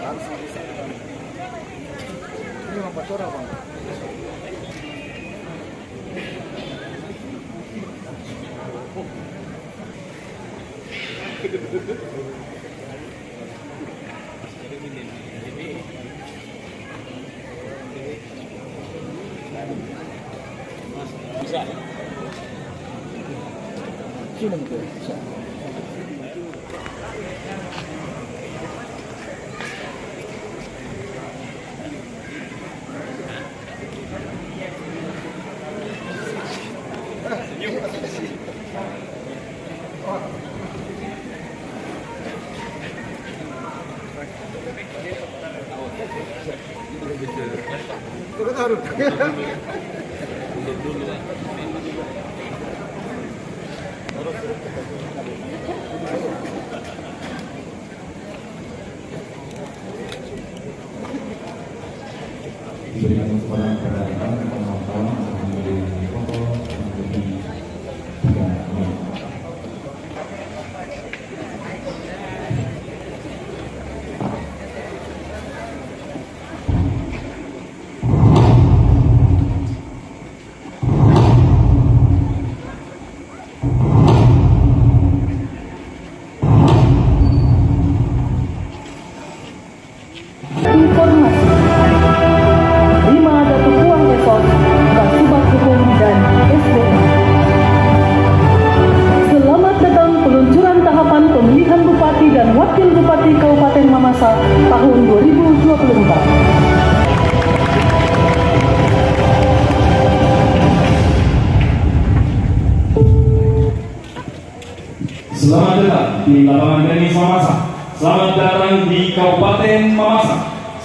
Ini Bang Batora, Bang. Bisa. Sini betul. Bisa. Kita taruh. Diberikan kesempatan kepada penonton mengambil foto menjadi 3 menit. Informasi 5 Datu Puang Resort, Kasubat Hukum dan SDM. Selamat datang peluncuran tahapan pemilihan Bupati dan Wakil Bupati Kabupaten Mamasa tahun 2024. Selamat datang di lapangan tenis Mamasa. Selamat datang di Kabupaten Mamasa.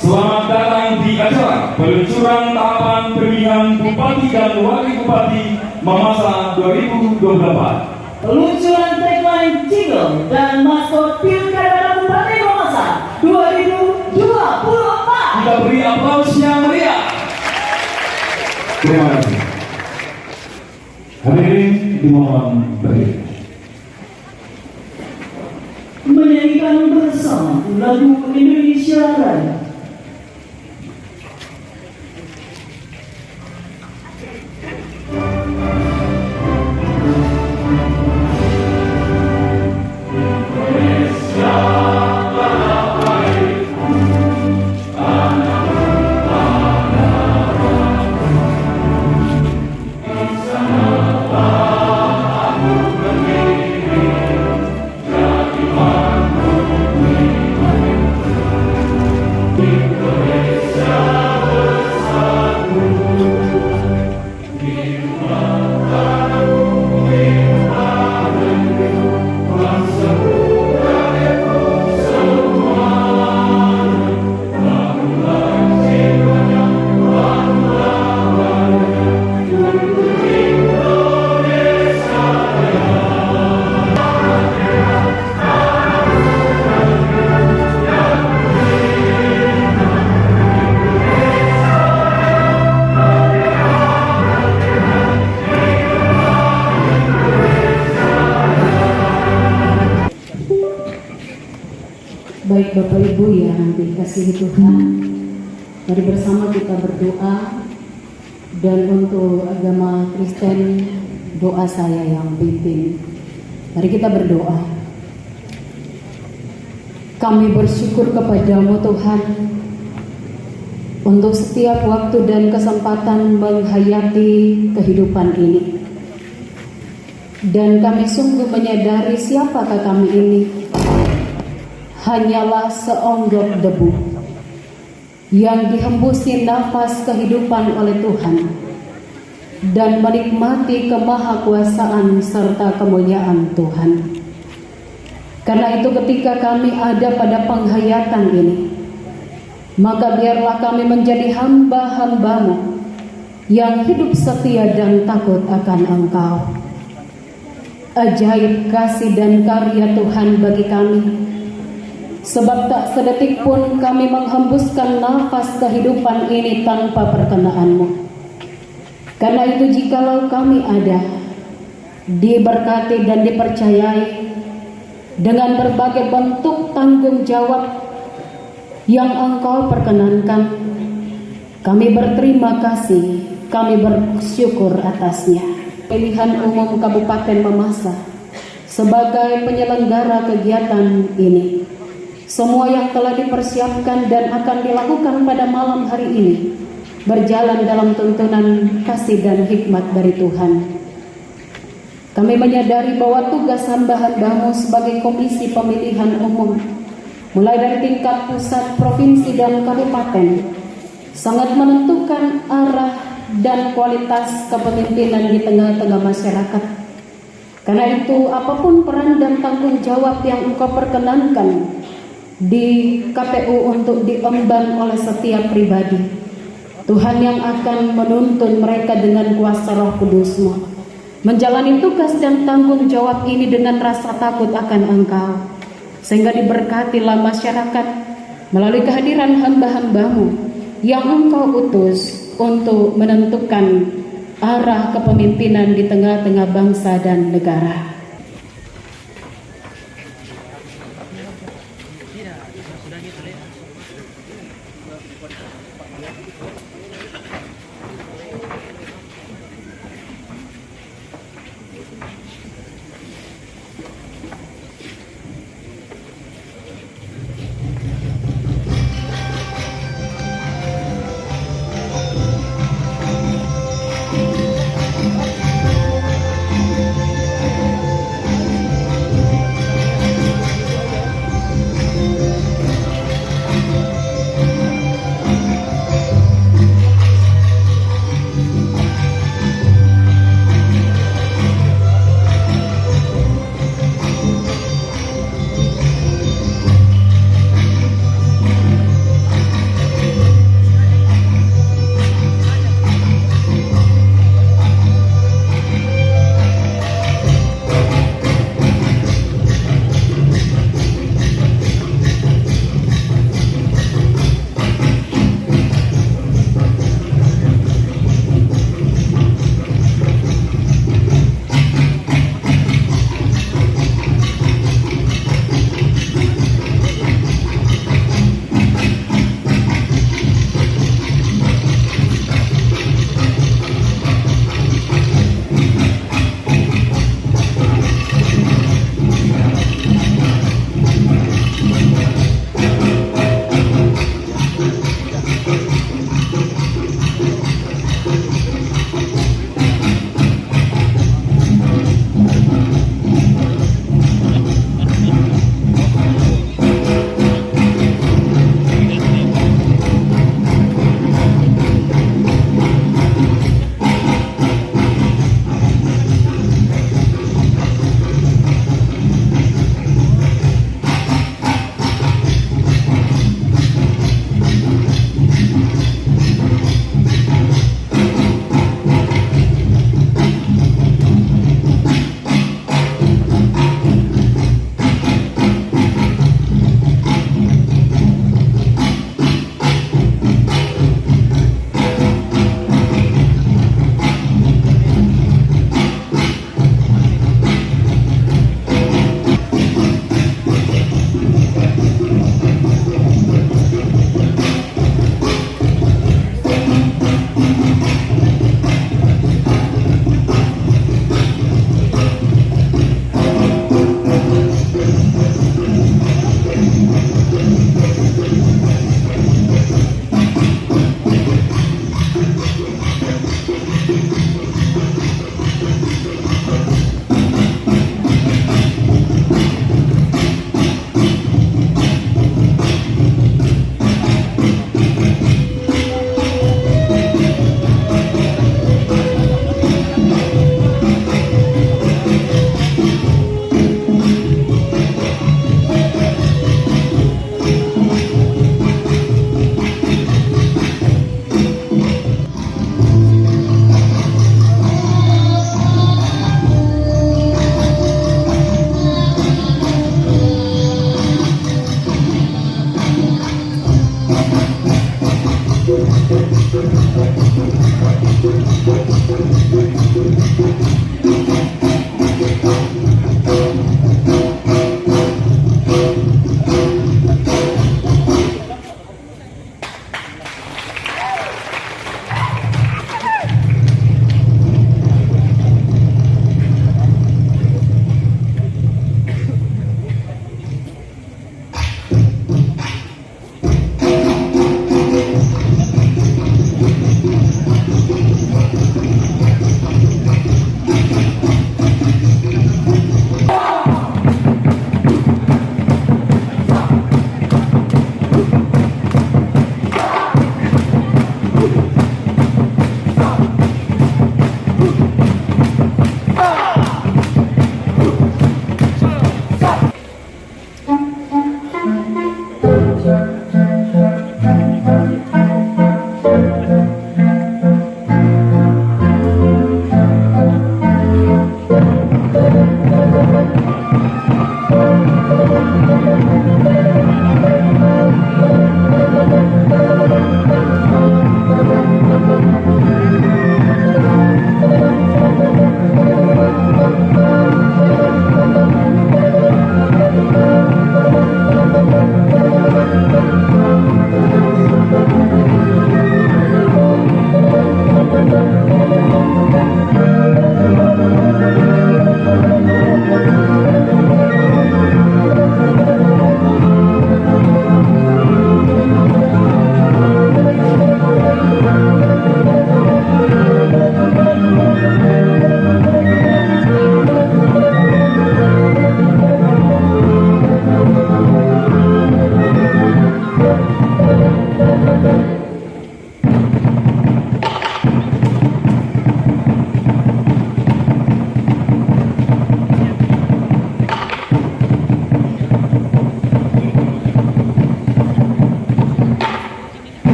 Selamat datang di acara peluncuran tahapan pemilihan Bupati dan Wakil Bupati Mamasa 2024. Peluncuran tagline jingle dan maskot Pilkada Kabupaten Mamasa 2024. Kita beri aplaus yang meriah. Terima kasih. Hadirin dimohon berdiri. Menyanyikan bersama lagu Indonesia Raya. Baik Bapak Ibu yang dikasihi Tuhan, mari bersama kita berdoa. Dan untuk agama Kristen, doa saya yang pimpin. Mari kita berdoa. Kami bersyukur kepadamu Tuhan untuk setiap waktu dan kesempatan menghayati kehidupan ini. Dan kami sungguh menyadari siapakah kami ini. Hanyalah seonggok debu yang dihembusi nafas kehidupan oleh Tuhan dan menikmati kemahakuasaan serta kemuliaan Tuhan. Karena itu ketika kami ada pada penghayatan ini, maka biarlah kami menjadi hamba-hamba-Mu yang hidup setia dan takut akan Engkau. Ajaib kasih dan karya Tuhan bagi kami, sebab tak sedetik pun kami menghembuskan nafas kehidupan ini tanpa perkenan-Mu. Karena itu jikalau kami ada, diberkati dan dipercayai dengan berbagai bentuk tanggung jawab yang Engkau perkenankan. Kami berterima kasih, kami bersyukur atasnya. Pemilihan Umum Kabupaten Mamasa sebagai penyelenggara kegiatan ini, semua yang telah dipersiapkan dan akan dilakukan pada malam hari ini berjalan dalam tuntunan kasih dan hikmat dari Tuhan. Kami menyadari bahwa tugas hamba-hambamu sebagai Komisi Pemilihan Umum, mulai dari tingkat pusat, provinsi, dan kabupaten, sangat menentukan arah dan kualitas kepemimpinan di tengah-tengah masyarakat. Karena itu, apapun peran dan tanggung jawab yang Engkau perkenankan di KPU untuk diemban oleh setiap pribadi, Tuhan yang akan menuntun mereka dengan kuasa Roh Kudus-Mu menjalani tugas dan tanggung jawab ini dengan rasa takut akan Engkau, sehingga diberkatilah masyarakat melalui kehadiran hamba-hambamu yang Engkau utus untuk menentukan arah kepemimpinan di tengah-tengah bangsa dan negara.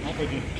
Apa itu?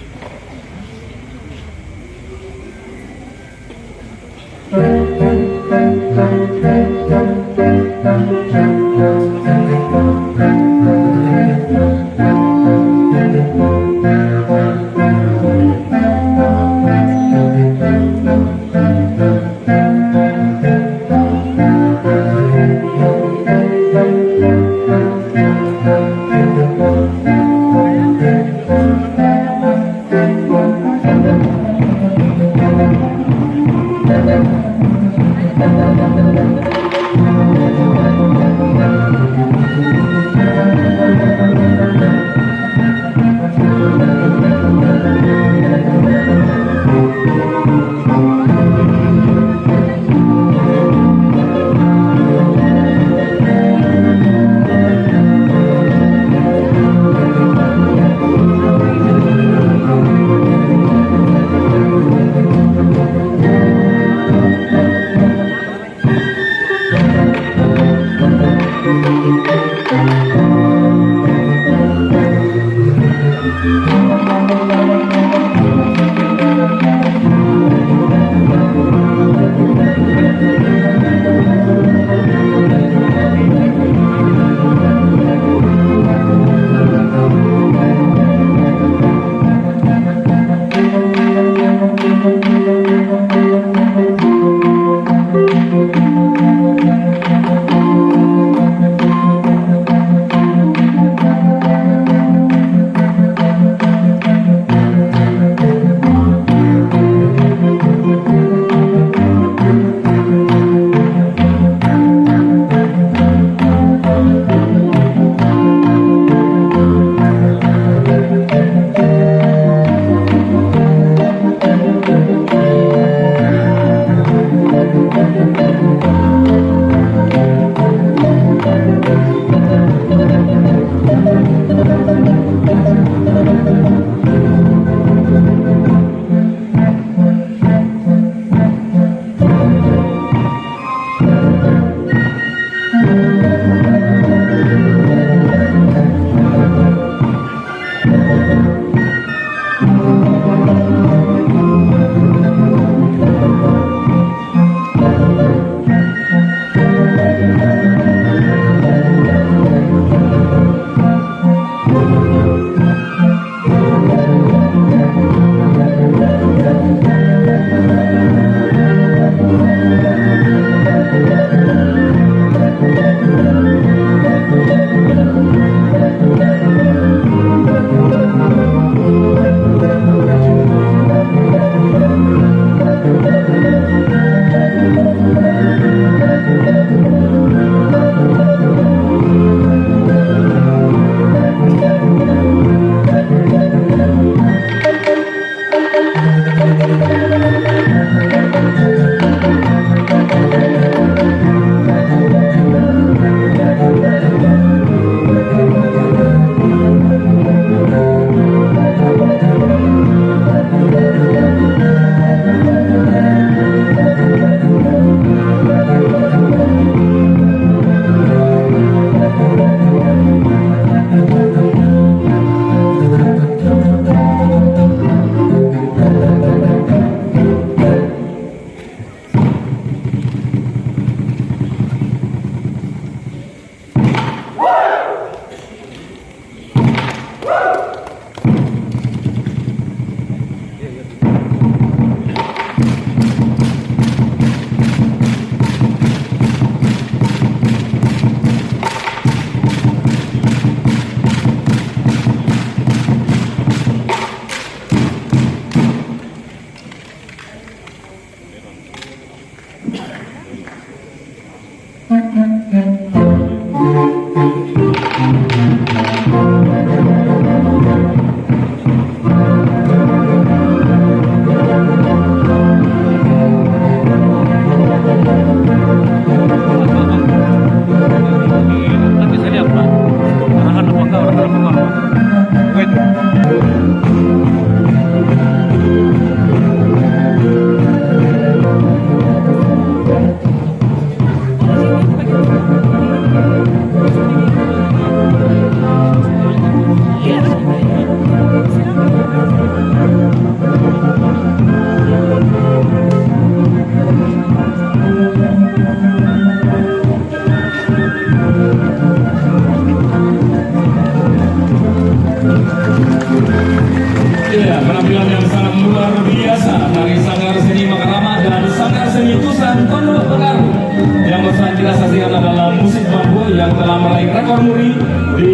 Bambu yang telah meraih rekor muri di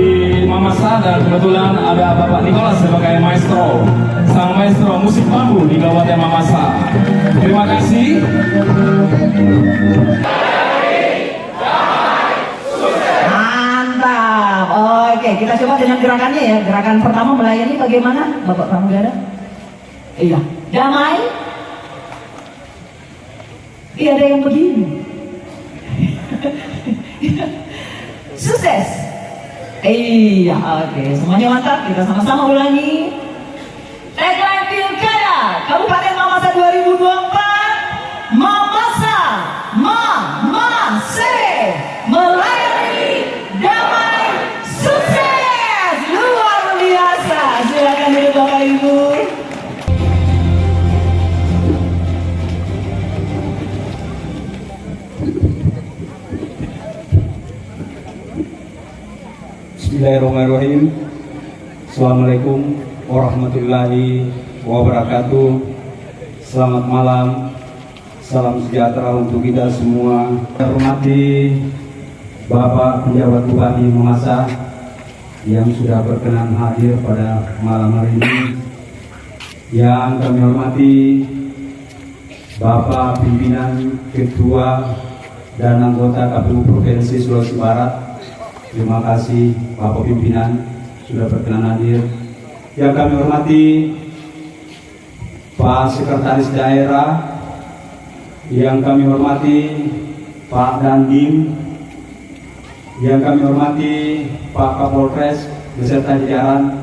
Mamasa, dan kebetulan ada Bapak Nicholas sebagai maestro, sang maestro musik bambu di Kabupaten Mamasa. Terima kasih. Mantap. Oke, kita coba dengan gerakannya ya. Gerakan pertama melayani bagaimana, Bapak Pramugara? Iya, damai. Iya, ada yang begini. Sukses. Iya, oke. Semuanya mantap. Kita sama-sama ulangi. Tagline Pilkada Kabupaten Mamasa 2024. Mamasa, Mamase, melayani damai sukses. Luar biasa. Silakan duduk Bapak Ibu. Bismillahirrahmanirrahim. Assalamualaikum warahmatullahi wabarakatuh. Selamat malam. Salam sejahtera untuk kita semua. Saya hormati Bapak Penjabat Bupati Mamasa yang sudah berkenan hadir pada malam hari ini. Yang kami hormati Bapak Pimpinan, Ketua dan anggota KPU Provinsi Sulawesi Barat. Terima kasih Bapak Pimpinan sudah berkenan hadir. Yang kami hormati Pak Sekretaris Daerah, yang kami hormati Pak Dandim, yang kami hormati Pak Kapolres beserta jajaran,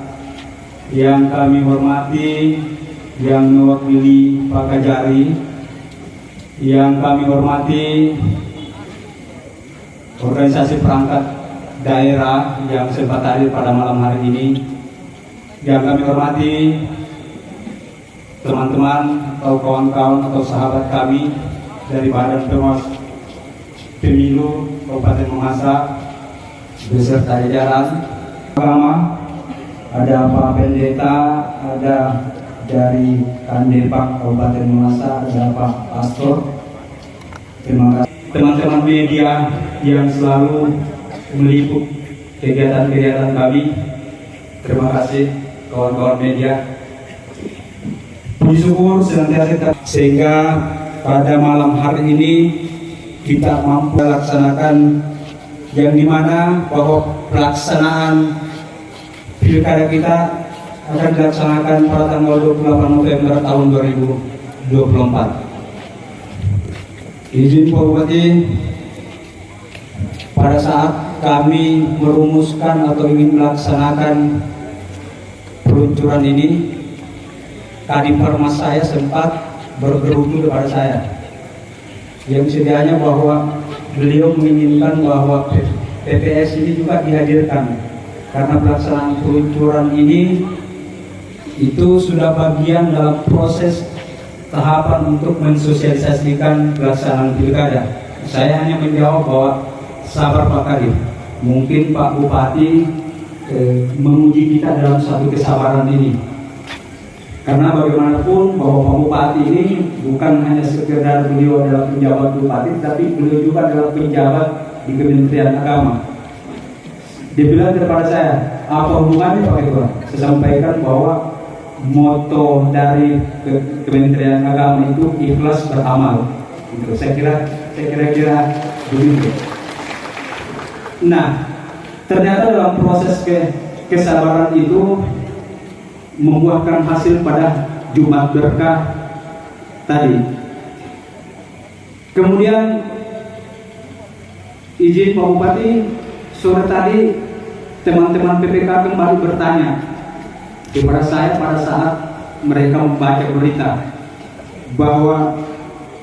yang kami hormati yang mewakili Pak Kajari, yang kami hormati organisasi perangkat daerah yang sempat hadir pada malam hari ini, yang kami hormati teman-teman atau kawan-kawan atau sahabat kami dari Badan Pengawas Pemilu Kabupaten Mamasa beserta jajaran agama, ada Pak Pendeta, ada dari Kandepak Kabupaten Mamasa, ada Pak Pastor. Terima kasih teman-teman media yang selalu meliput kegiatan-kegiatan kami. Terima kasih kawan-kawan media. Puji syukur senantiasa sehingga pada malam hari ini kita mampu melaksanakan yang dimana bahwa pelaksanaan pilkada kita akan dilaksanakan pada tanggal 28 November tahun 2024. Izin Pak Bupati, pada saat kami merumuskan atau ingin melaksanakan peluncuran ini, Kadinfarmas saya sempat bergerutu kepada saya yang sedianya bahwa beliau menginginkan bahwa PPS ini juga dihadirkan karena pelaksanaan peluncuran ini itu sudah bagian dalam proses tahapan untuk mensosialisasikan pelaksanaan pilkada. Saya hanya menjawab bahwa sabar Pak Kadif, mungkin Pak Bupati menguji kita dalam satu kesabaran ini, karena bagaimanapun bahwa Pak Bupati ini bukan hanya sekedar beliau adalah penjabat bupati, tapi beliau juga adalah penjabat di Kementerian Agama. Dia bilang kepada saya, apa hubungannya Pak Ketua? Saya sampaikan bahwa moto dari Kementerian Agama itu ikhlas beramal. Gitu. Saya kira begitu. Nah, ternyata dalam proses kesabaran itu membuahkan hasil pada Jumat Berkah tadi. Kemudian izin Pak Bupati, sore tadi teman-teman PPK kembali bertanya kepada saya pada saat mereka membaca berita bahwa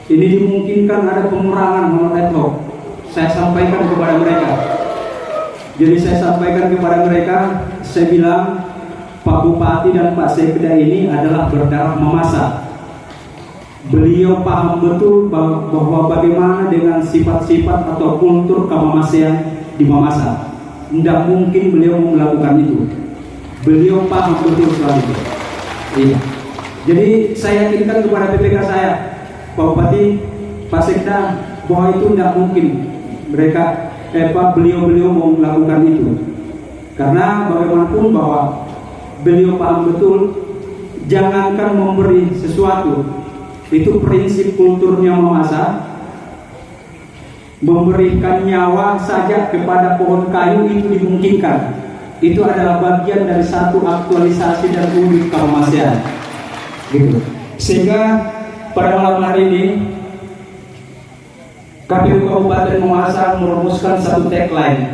ini dimungkinkan ada pengurangan honor ad hoc. Saya sampaikan kepada mereka. Jadi saya sampaikan kepada mereka, saya bilang Pak Bupati dan Pak Sekda ini adalah berdarah Mamasa. Beliau paham betul bahwa bagaimana dengan sifat-sifat atau kultur kemamasean di Mamasa. Tidak mungkin beliau melakukan itu. Beliau paham betul sekali. Iya. Jadi saya yakinkan kepada PPK saya, Pak Bupati, Pak Sekda, bahwa itu tidak mungkin mereka beliau mau melakukan itu. Karena bagaimanapun bahwa beliau paham betul, jangankan memberi sesuatu, itu prinsip kulturnya memasak. Memberikan nyawa saja kepada pohon kayu itu dimungkinkan. Itu adalah bagian dari satu aktualisasi dan wujud kemanusiaan. Gitu. Sehingga pada malam hari ini KPU Kabupaten Mamasa merumuskan satu tagline,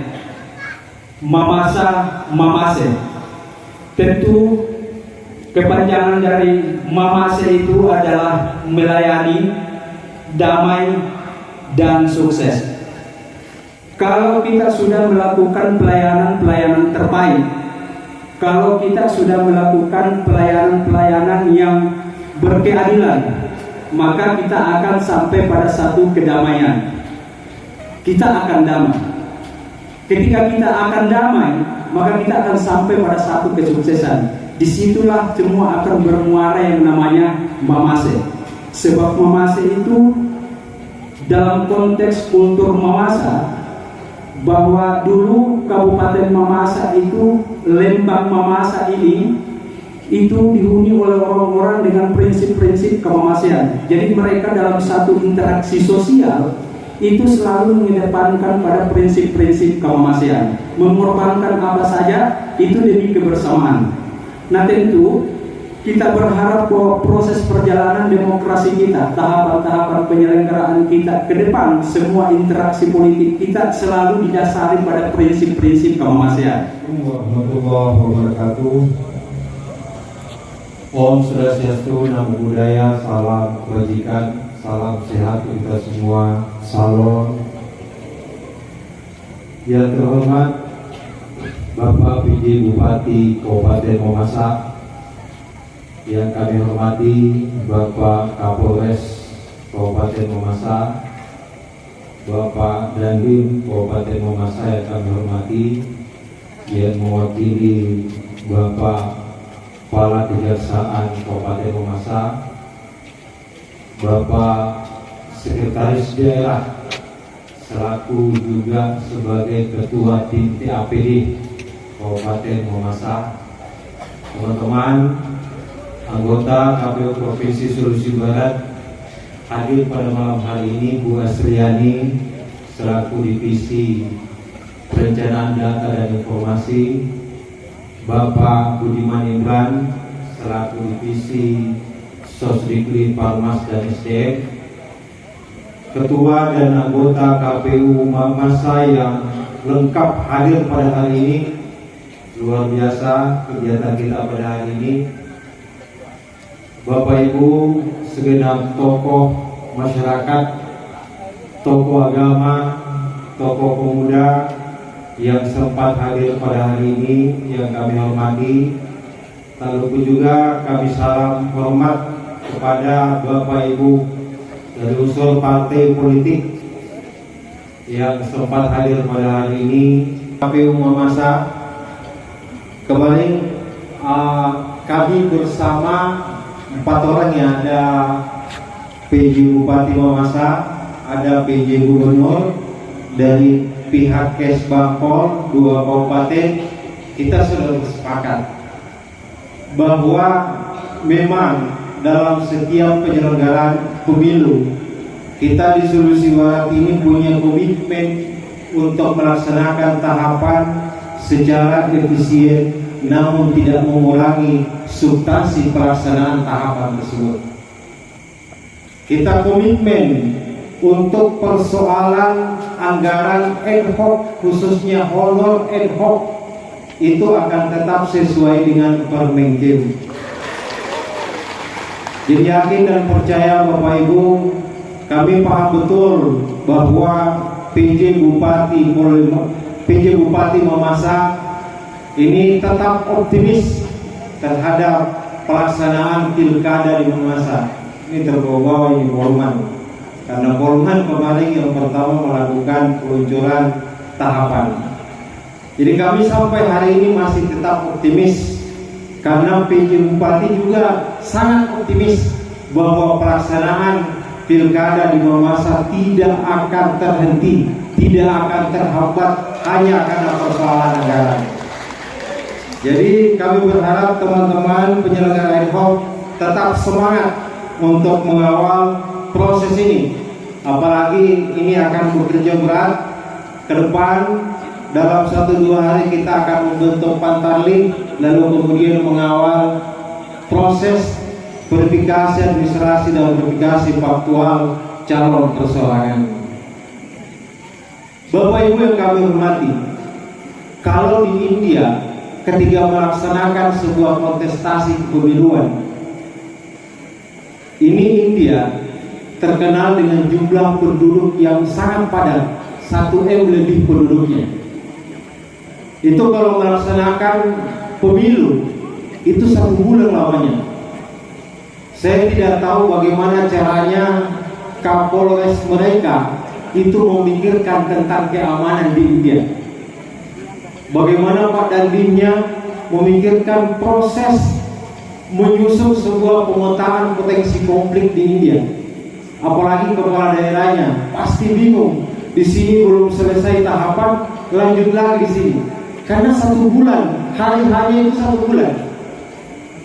Mamasa Mamase. Tentu kepanjangan dari Mamase itu adalah melayani, damai, dan sukses. Kalau kita sudah melakukan pelayanan terbaik, kalau kita sudah melakukan pelayanan yang berkeadilan, maka kita akan sampai pada satu kedamaian. Kita akan damai. Ketika kita akan damai, maka kita akan sampai pada satu kesuksesan. Disitulah semua akan bermuara yang namanya Mamase. Sebab Mamase itu dalam konteks kultur Mamasa, bahwa dulu Kabupaten Mamasa itu, Lembang Mamasa ini, itu dihuni oleh orang-orang dengan prinsip-prinsip kemamasian. Jadi mereka dalam satu interaksi sosial itu selalu mengedepankan pada prinsip-prinsip kemamasian, mengorbankan apa saja itu demi kebersamaan. Nah tentu kita berharap bahwa proses perjalanan demokrasi kita, tahapan-tahapan penyelenggaraan kita ke depan, semua interaksi politik kita selalu didasari pada prinsip-prinsip kemamasian. Warahmatullahi wabarakatuh. Om Swastiastu, Namo Buddhaya, salam kebajikan, salam sehat untuk kita semua. Salam. Yang terhormat Bapak PJ Bupati Kabupaten Mamasa, yang kami hormati Bapak Kapolres Kabupaten Mamasa, Bapak Dandim Kabupaten Mamasa yang kami hormati, yang mewakili Bapak Kepala Kejaksaan Kabupaten Mamasa, Bapak Sekretaris Daerah selaku juga sebagai Ketua Tim TAPD Kabupaten Mamasa, teman-teman anggota KPU Provinsi Sulawesi Barat hadir pada malam hari ini, Bu Asriani selaku Divisi Perencanaan Data dan Informasi, Bapak Budiman Imran selaku Divisi Sosdikli Parmas dan SDM, Ketua dan anggota KPU Mamasa yang lengkap hadir pada hari ini. Luar biasa kegiatan kita pada hari ini. Bapak Ibu, segenap tokoh masyarakat, tokoh agama, tokoh pemuda yang sempat hadir pada hari ini yang kami hormati. Lalu juga kami salam hormat kepada Bapak Ibu dari unsur partai politik yang sempat hadir pada hari ini. KPU Mamasa, kemarin kami bersama 4 orang yang ada PJ Bupati Mamasa, ada PJ Gubernur, dari pihak Kesbangpol 2 kabupaten. Kita sudah bersepakat bahwa memang dalam setiap penyelenggaraan pemilu kita di Sulawesi Barat ini punya komitmen untuk melaksanakan tahapan secara efisien, namun tidak mengurangi substansi pelaksanaan tahapan tersebut. Kita komitmen untuk persoalan anggaran ad hoc, khususnya honor ad hoc, itu akan tetap sesuai dengan Permenkeu. Jadi yakin dan percaya Bapak Ibu, kami paham betul bahwa PJ Bupati Mamasa ini tetap optimis terhadap pelaksanaan pilkada di Mamasa. Ini terbawa ini Polman, karena Polman kemarin yang pertama melakukan peluncuran tahapan. Jadi kami sampai hari ini masih tetap optimis, karena PJ Bupati juga sangat optimis bahwa pelaksanaan pilkada di Mamasa tidak akan terhenti tidak akan terhambat hanya karena persoalan anggaran. Jadi kami berharap teman-teman penyelenggara ad hoc tetap semangat untuk mengawal proses ini. Apalagi ini akan bekerja berat ke depan. Dalam 1-2 hari kita akan membentuk pantarlih, lalu kemudian mengawal proses verifikasi administrasi dan verifikasi faktual calon persoalangan. Bapak Ibu yang kami hormati, kalau di India ketika melaksanakan sebuah kontestasi kepemiluan, ini India terkenal dengan jumlah penduduk yang sangat padat, 1M lebih penduduknya. Itu kalau melaksanakan pemilu itu 1 bulan lamanya. Saya tidak tahu bagaimana caranya Kapolres mereka itu memikirkan tentang keamanan di India. Bagaimana Pak Dandimnya memikirkan proses menyusun sebuah pemetaan potensi konflik di India. Apalagi kepala daerahnya pasti bingung. Di sini belum selesai tahapan, lanjut lagi di sini. Karena 1 bulan, hari-harinya itu 1 bulan.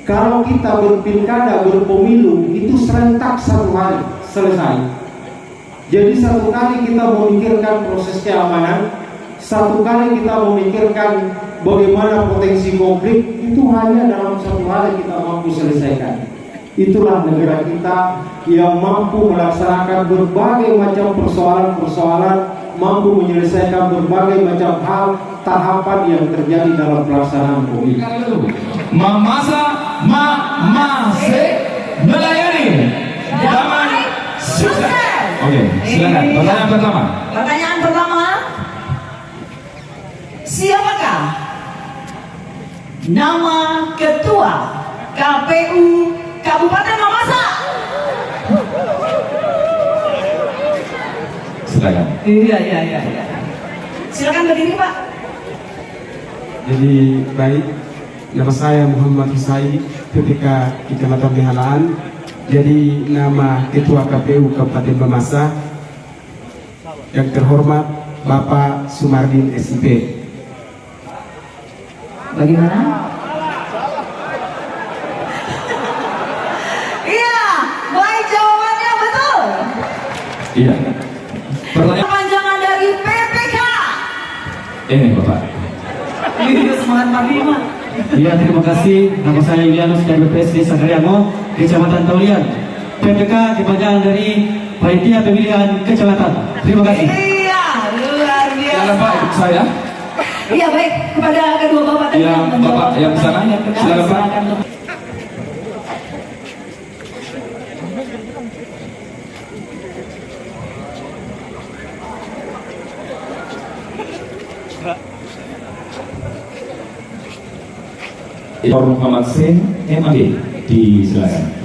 Kalau kita berpilkada, berpemilu, itu serentak 1 hari selesai. Jadi 1 kali kita memikirkan proses keamanan, 1 kali kita memikirkan bagaimana potensi konflik, itu hanya dalam 1 hari kita mampu selesaikan. Itulah negara kita yang mampu melaksanakan berbagai macam persoalan-persoalan, mampu menyelesaikan berbagai macam hal, tahapan yang terjadi dalam pelaksanaan pemilu. Mamasa Mamase melayani damai sukses. Oke, silakan. Pertanyaan pertama. Pertanyaan pertama, siapakah nama Ketua KPU Kabupaten Mamasa? Silakan. Iya. Silakan berdiri Pak. Jadi baik, nama saya Muhammad Husaini, ketika Kecamatan Behalaan. Jadi nama Ketua KPU Kabupaten Mamasa yang terhormat Bapak Sumardin SIP. Bagaimana? Iya, baik, jawabannya betul. Iya. Pertanyaan Perpanjangan dari PPK. ini Bapak. Iya, semangat Pak Bima. Iya, terima kasih. Nama saya Yulianus dari BPS Desa Karyamo, Kecamatan Taulian. PPK kepanjangan dari Panitia Pemilihan Kecamatan. Terima kasih. Iya, luar biasa. Silakan Pak, ikut saya. Iya, baik, kepada kedua Bapak tadi Ya, yang menjawab Bapak yang di sana. pertanyaan benar, Silakan, Pak. silakan. Muhammad Sen MAD di silakan.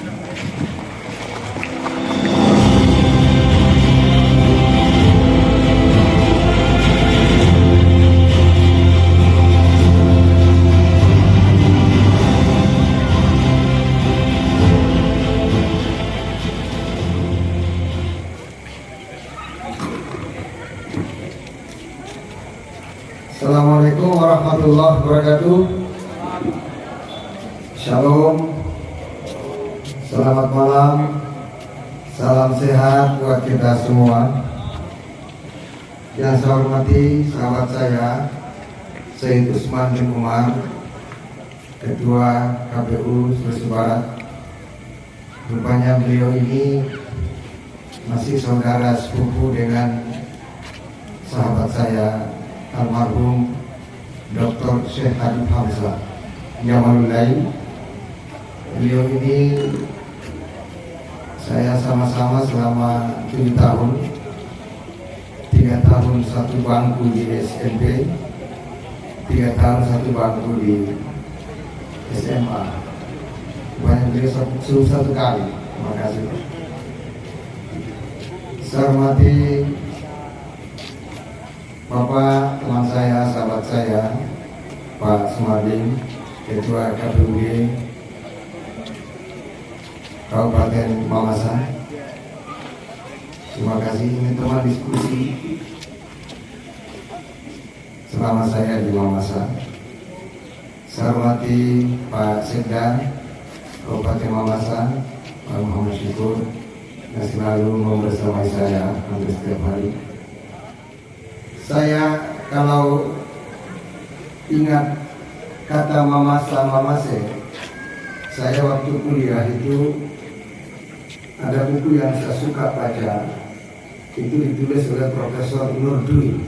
Assalamualaikum warahmatullahi wabarakatuh. Shalom. Selamat malam. Salam sehat buat kita semua. Yang saya hormati sahabat saya Syed Usman bin Umar, Ketua KPU Sulawesi Barat. Rupanya beliau ini masih saudara sepupu dengan sahabat saya almarhum Dr. Syekh Habib Hamzah Jamalulain. Beliau ini saya sama-sama selama 7 tahun, 3 tahun satu bangku di SMP, 3 tahun satu bangku di SMA. Banyak beliau satu kali. Terima kasih. Saya hormati Bapak, teman saya, sahabat saya, Pak Sumardin, Ketua KPUD Kabupaten Mamasa. Terima kasih. Ini teman diskusi selama saya di Mamasa. Saya hormati Pak Sekda Kabupaten Mamasa, Pak Muhammad Syukur, yang selalu membersamai saya hampir setiap hari. Saya kalau ingat kata Mamase, saya waktu kuliah itu ada buku yang saya suka baca, itu ditulis oleh Profesor Nurdwi,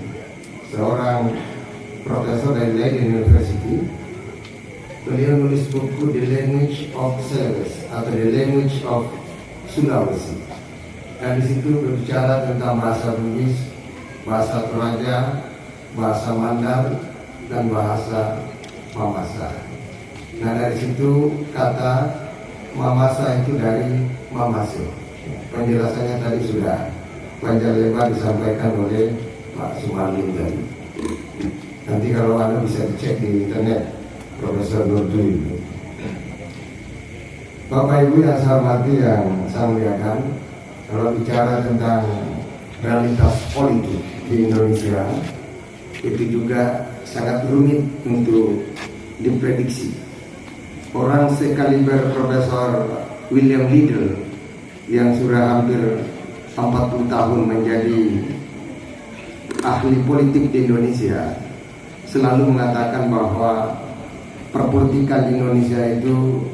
seorang profesor dari Leiden University. Beliau menulis buku The Language of Sulawesi atau The Language of Sulawesi, dan di situ berbicara tentang bahasa Bugis, bahasa Toraja, bahasa Mandar, dan bahasa Mamasa. Nah, dari situ kata Mamasa itu dari Mamase. Penjelasannya tadi sudah panjang lebar disampaikan oleh Pak Sumarlin tadi. Nanti kalau Anda bisa dicek di internet, Profesor Nurdwi. Bapak Ibu yang saya hormati, yang saya muliakan, kalau bicara tentang realitas politik di Indonesia, itu juga sangat rumit untuk diprediksi. Orang sekaliber Profesor William Liddell yang sudah hampir 40 tahun menjadi ahli politik di Indonesia selalu mengatakan bahwa perpolitikan di Indonesia itu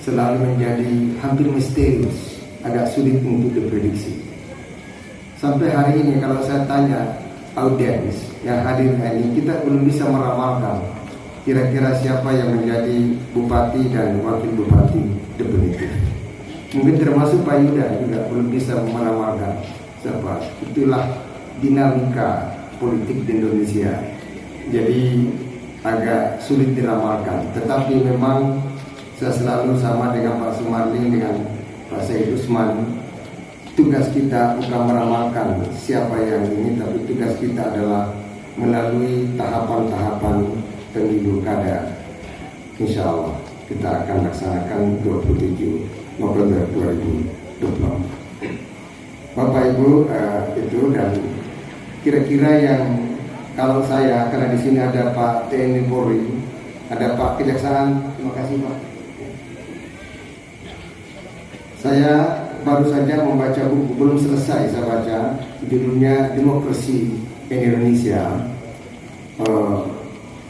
selalu menjadi hampir misterius, agak sulit untuk diprediksi. Sampai hari ini kalau saya tanya audiens yang hadir ini, kita belum bisa meramalkan kira-kira siapa yang menjadi bupati dan wakil bupati definitif. Mungkin termasuk Pak Yuda juga belum bisa meramalkan siapa. Itulah dinamika politik di Indonesia. Jadi agak sulit diramalkan. Tetapi memang saya selalu sama dengan Pak Sumarlin, dengan Pak Said Usman, tugas kita bukan meramalkan siapa yang ini, tapi tugas kita adalah melalui tahapan-tahapan pemilu kada. Insya Allah kita akan laksanakan 27 November 2020. Bapak Ibu, itu, dan kira-kira yang kalau saya, karena di sini ada Pak TNI Polri, ada Pak Kejaksaan, terima kasih Pak. Saya baru saja membaca buku, belum selesai saya baca, judulnya Demokrasi in Indonesia,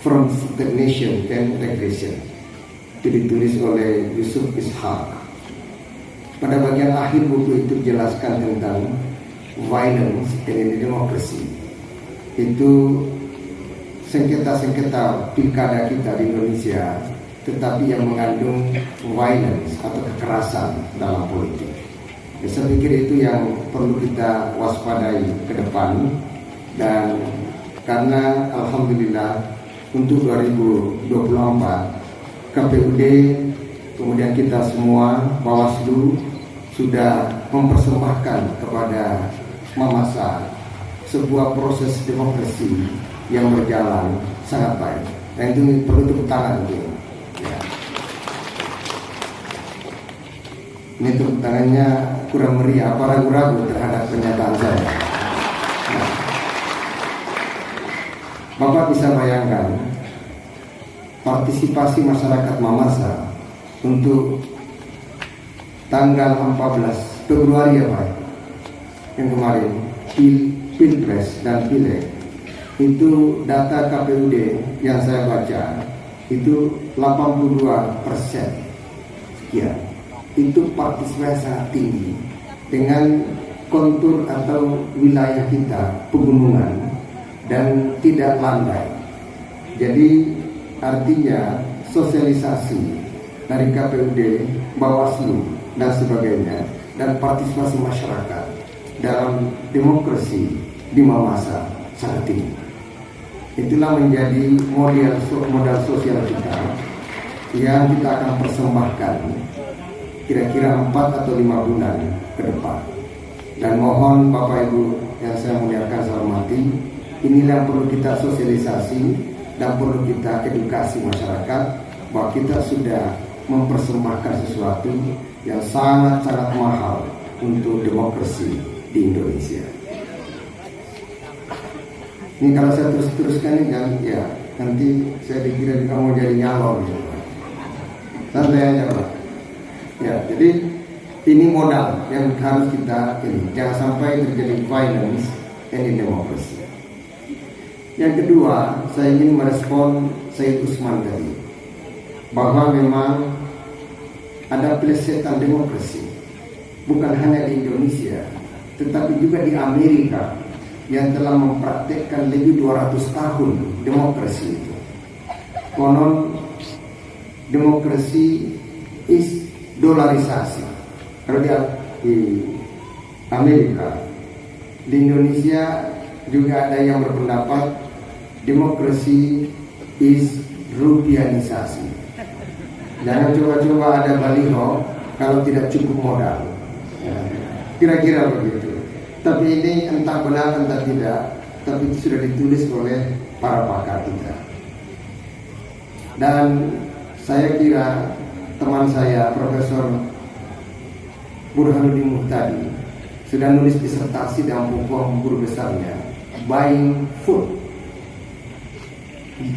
From Stagnation and Regression. Itu ditulis oleh Yusuf Ishak. Pada bagian akhir buku itu dijelaskan tentang violence in democracy. Itu sengketa-sengketa pilkada kita di Indonesia, tetapi yang mengandung violence atau kekerasan dalam politik. Ya, saya pikir itu yang perlu kita waspadai ke depan. Dan karena alhamdulillah untuk 2024 KPUD kemudian kita semua Bawaslu sudah mempersembahkan kepada Mamasa sebuah proses demokrasi yang berjalan sangat baik. Dan itu perlu tepuk tangan gitu. Ya. Ini tepuk tangannya kurang meriah, apa ragu-ragu terhadap pernyataan saya. Nah, Bapak bisa bayangkan partisipasi masyarakat Mamasa untuk tanggal 14 Februari ya Pak, yang kemarin Pilpres dan Pileg, itu data KPUD yang saya baca itu 82% sekian. Itu partisipasi sangat tinggi dengan kontur atau wilayah kita pegunungan dan tidak landai. Jadi artinya sosialisasi dari KPUD, Bawaslu dan sebagainya, dan partisipasi masyarakat dalam demokrasi di Mamasa sangat tinggi. Itulah menjadi modal sosial kita yang kita akan persembahkan kira-kira 4 atau 5 bulan ke depan. Dan mohon Bapak Ibu yang saya muliakan, saya hormati, inilah yang perlu kita sosialisasi dan perlu kita edukasi masyarakat bahwa kita sudah mempersembahkan sesuatu yang sangat-sangat mahal untuk demokrasi di Indonesia. Ini kalau saya teruskan ini kan, ya nanti saya dikira juga mau jadi nyalon gitu. Santai aja Pak. Ya, jadi ini modal yang harus kita ini. Jangan sampai terjadi violence and democracy. Yang kedua, saya ingin merespon Said Usman tadi, bahwa memang ada pelesetan demokrasi, bukan hanya di Indonesia, tetapi juga di Amerika yang telah mempraktekkan lebih 200 tahun demokrasi itu. Konon demokrasi is dolarisasi. Kalau di Amerika, di Indonesia juga ada yang berpendapat demokrasi is rupianisasi. Jangan coba-coba ada baliho kalau tidak cukup modal. Kira-kira begitu. Tapi ini entah benar entah tidak, tapi itu sudah ditulis oleh para pakar kita. Dan saya kira teman saya Profesor Burhanuddin Muhtadi sudah nulis disertasi dalam buku besarnya Buying Food,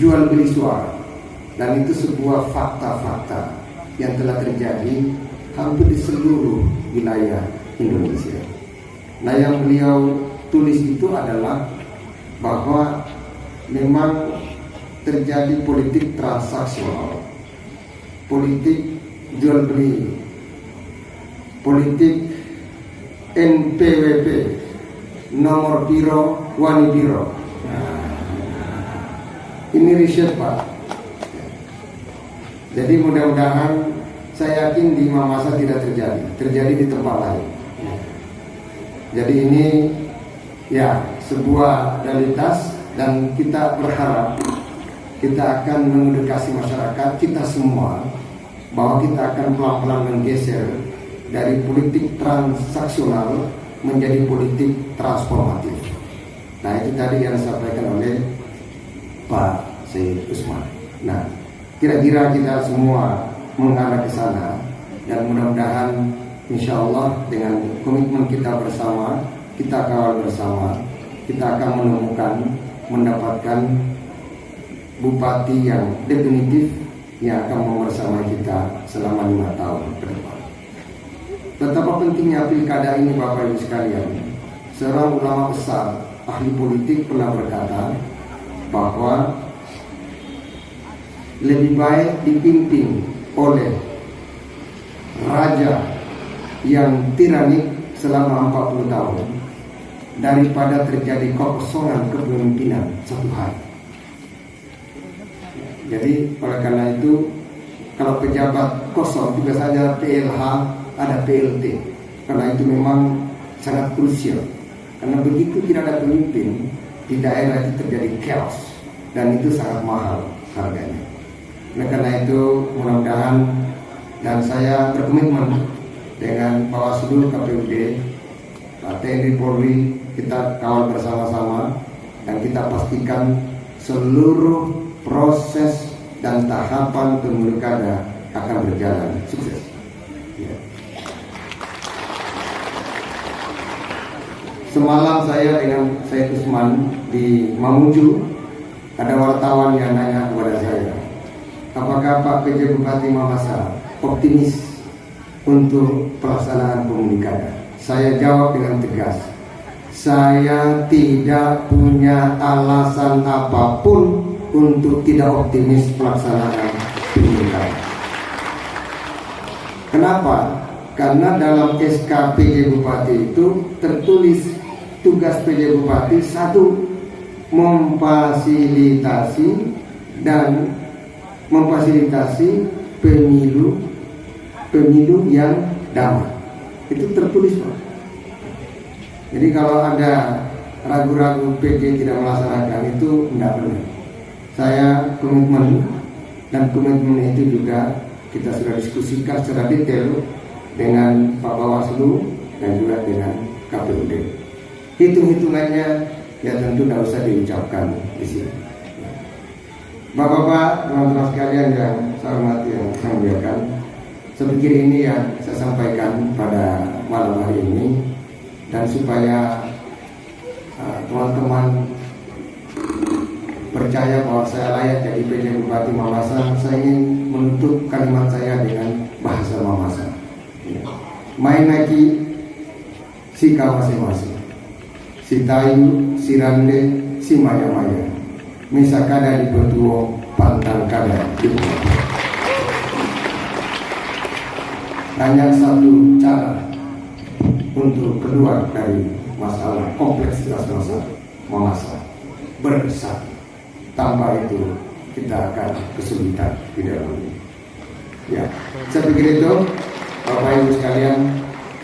jual beli suara. Dan itu sebuah fakta-fakta yang telah terjadi hampir di seluruh wilayah Indonesia. Nah, yang beliau tulis itu adalah bahwa memang terjadi politik transaksional, politik jual beli, politik NPWP, nomor piro, wani piro. Ini riset Pak. Jadi mudah-mudahan, saya yakin di Mamasa tidak terjadi di tempat lain. Jadi ini ya sebuah realitas, dan kita berharap kita akan mengedukasi masyarakat kita semua bahwa kita akan pelan-pelan menggeser dari politik transaksional menjadi politik transformatif. Nah, itu tadi yang disampaikan oleh Pak Said Usman. Nah, kira-kira kita semua mengarah ke sana, dan mudah-mudahan insya Allah dengan komitmen kita bersama, kita kawal bersama, kita akan mendapatkan bupati yang definitif yang akan membersamai kita selama 5 tahun ke depan. Betapa pentingnya pilkada ini Bapak Ibu sekalian. Seorang ulama besar, ahli politik pernah berkata bahwa lebih baik dipimpin oleh raja yang tiranik selama 40 tahun daripada terjadi kekosongan kepemimpinan satu hari. Jadi oleh karena itu, kalau pejabat kosong juga saja PLH, ada PLT, karena itu memang sangat krusial. Karena begitu tidak ada pemimpin, di daerah itu terjadi chaos, dan itu sangat mahal harganya. Oleh karena itu, mudah-mudahan, dan saya berkomitmen dengan Bawaslu, KPUD, TNI, Polri, kita kawal bersama-sama, dan kita pastikan seluruh proses dan tahapan pemilu kada akan berjalan sukses. Ya. Semalam saya dengan Said Usman di Mamuju, ada wartawan yang nanya kepada saya, apakah Pak PJ Bupati Mamasa optimis untuk pelaksanaan pemilu kada? Saya jawab dengan tegas, saya tidak punya alasan apapun untuk tidak optimis pelaksanaan pemilu kada. Kenapa? Karena dalam SK PJ Bupati itu tertulis tugas PJ Bupati, satu, memfasilitasi pemilu yang damai. Itu tertulis Pak. Jadi kalau ada ragu-ragu PJ tidak melaksanakan, itu tidak benar. Saya komitmen, dan komitmen itu juga kita sudah diskusikan secara detail dengan Pak Bawaslu dan juga dengan KPUD. Hitung-hitungannya ya tentu tidak usah diucapkan di sini. Bapak-bapak, teman-teman sekalian yang saya hormati, yang saya muliakan, saya pikir ini yang saya sampaikan pada malam hari ini, dan supaya teman-teman percaya bahwa saya layak jadi PJ Bupati Mamasa, saya ingin menutup kalimat saya dengan bahasa Mamasa. Main naiki sika masing-masing, si tayu, si rande, si maya-maya, misakada di bertuo, pantang kada di bukit. Hanya satu cara untuk keluar dari masalah kompleksitas masalah Mamasa, bersatu. Tanpa itu kita akan kesulitan di dalam ini. Ya, saya pikir itu, Bapak Ibu sekalian,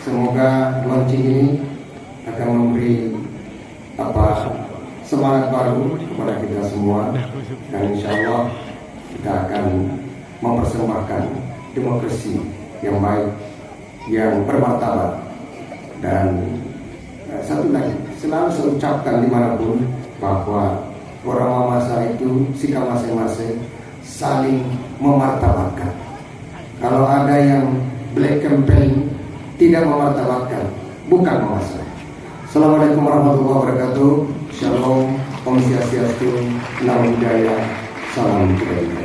semoga launching ini akan memberi semangat baru kepada kita semua, dan insya Allah kita akan mempersembahkan demokrasi yang baik, yang bermartabat. Dan satu lagi, selalu saya ucapkan dimanapun bahwa orang Mamasa itu sikap masing-masing saling memartabatkan. Kalau ada yang black campaign tidak memartabatkan, bukan Mamasa. Assalamualaikum warahmatullahi wabarakatuh. Shalom, Om Swastiastu, Namo Buddhaya, salam kebajikan.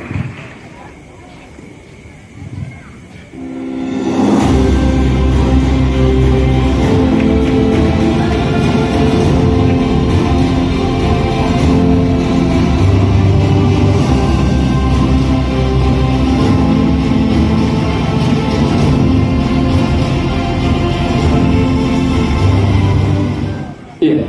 Iya.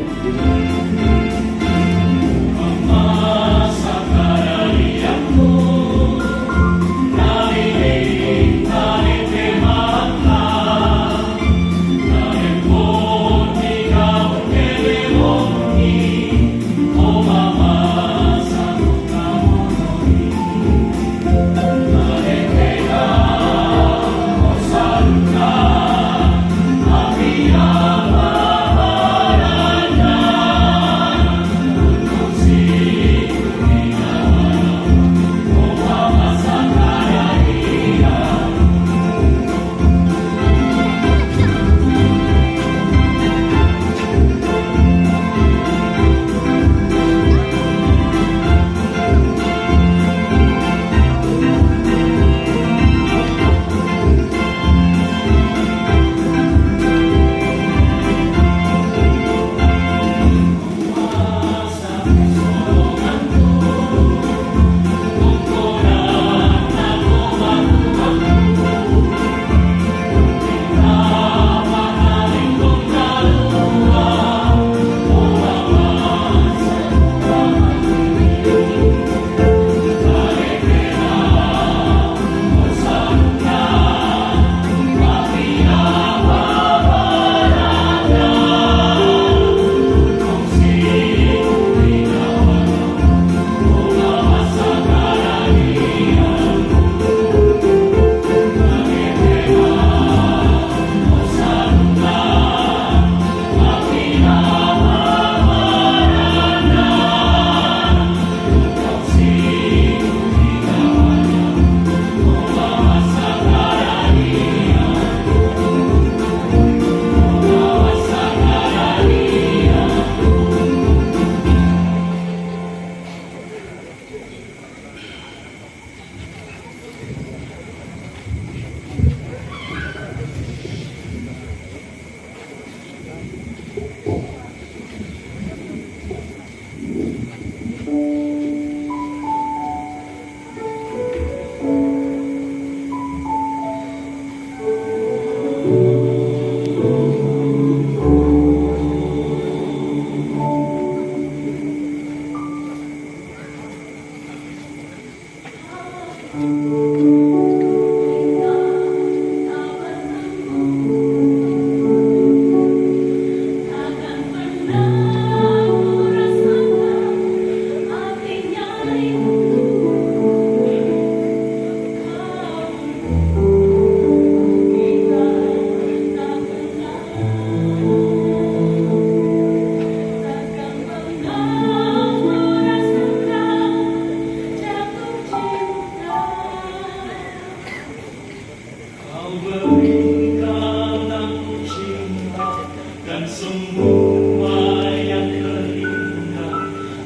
dan semua yang terindah,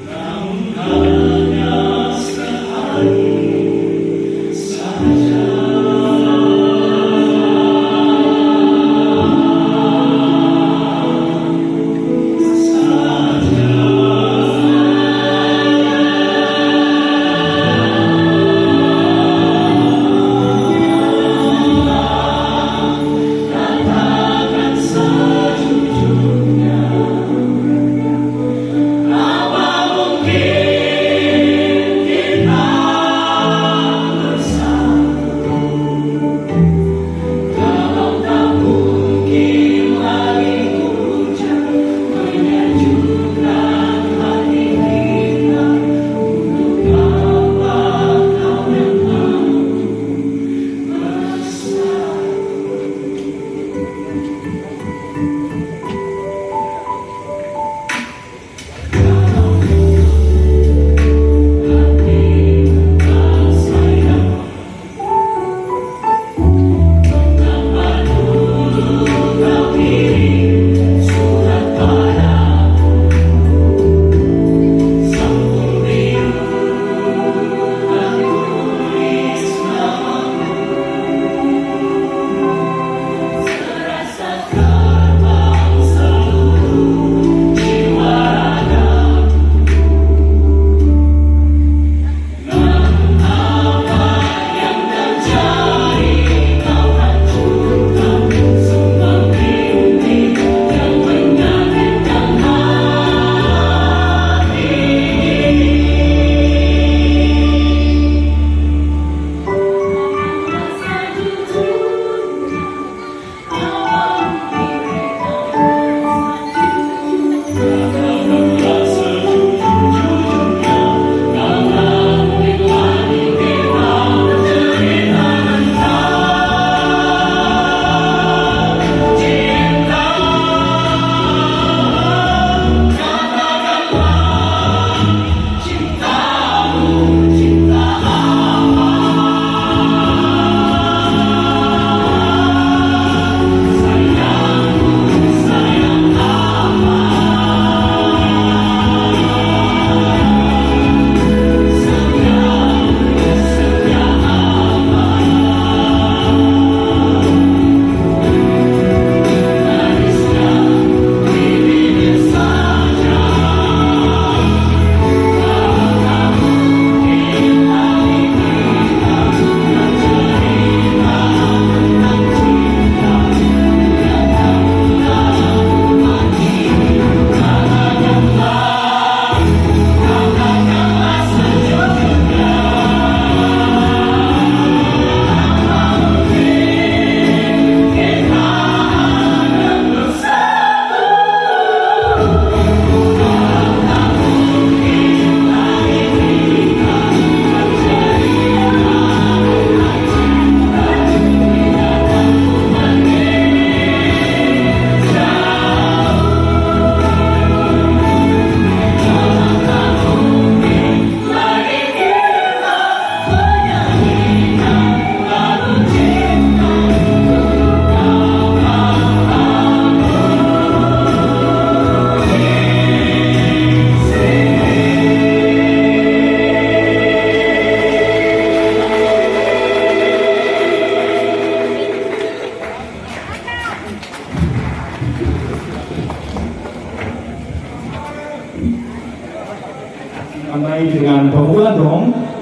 namun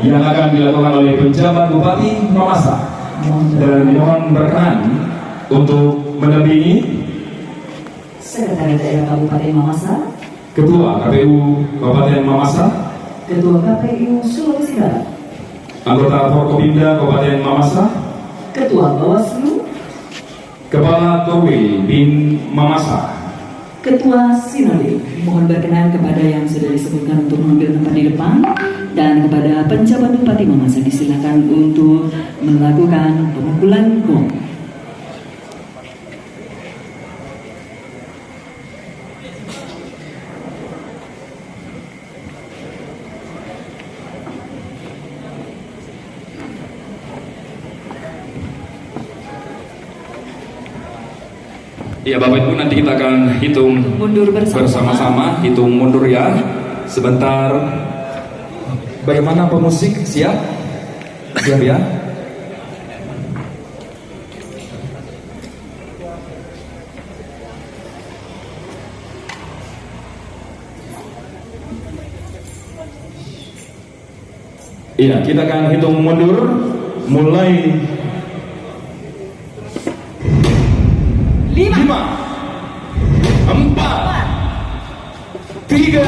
yang akan dilakukan oleh penjabat Bupati Mamasa, dan mohon berkenan untuk mendampingi Sekretaris Daerah Kabupaten Mamasa, Ketua KPU Kabupaten Mamasa, Ketua KPU Sulawesi Barat, anggota Forkopimda Kabupaten Mamasa, Ketua Bawaslu, Kepala Torwil Bin Mamasa, Ketua Sinode. Mohon berkenan kepada yang sudah disebutkan untuk mengambil tempat di depan, dan kepada penjabat Bupati Mamasa disilakan untuk melakukan pemukulan gong. Ya Bapak Ibu, nanti kita akan hitung Mundur bersama-sama, hitung mundur ya. Sebentar. Bagaimana pemusik? Siap? Siap ya? Iya, kita akan hitung mundur mulai 5, 4, 3,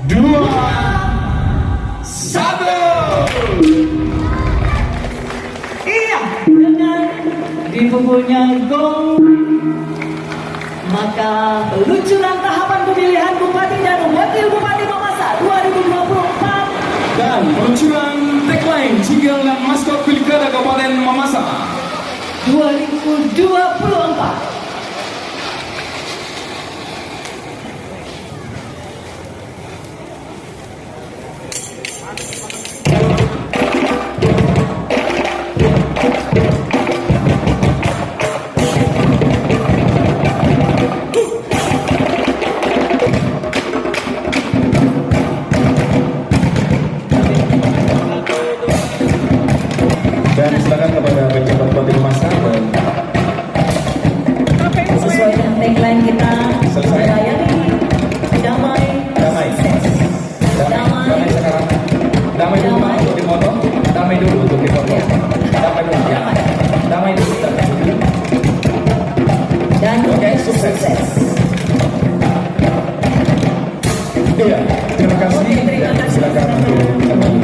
2, 1. Iya, dengan dipukulnya gong, maka peluncuran tahapan pemilihan Bupati dan Wakil Bupati Mamasa 2024 dan peluncuran tagline jingle dan maskot Pilkada Kabupaten Mamasa 2024. Dan silakan kepada penjabat Bupati Mamasa dan Sesuai dengan tagline kita, Selesai. melayani damai, damai. Damai sekarang. Damai dulu Pak, untuk dipotong. Damai dulu untuk dipotong. Damai dulu ya. Damai dulu. dan Oke, sukses. Iya, terima kasih. Dan silakan untuk kembali.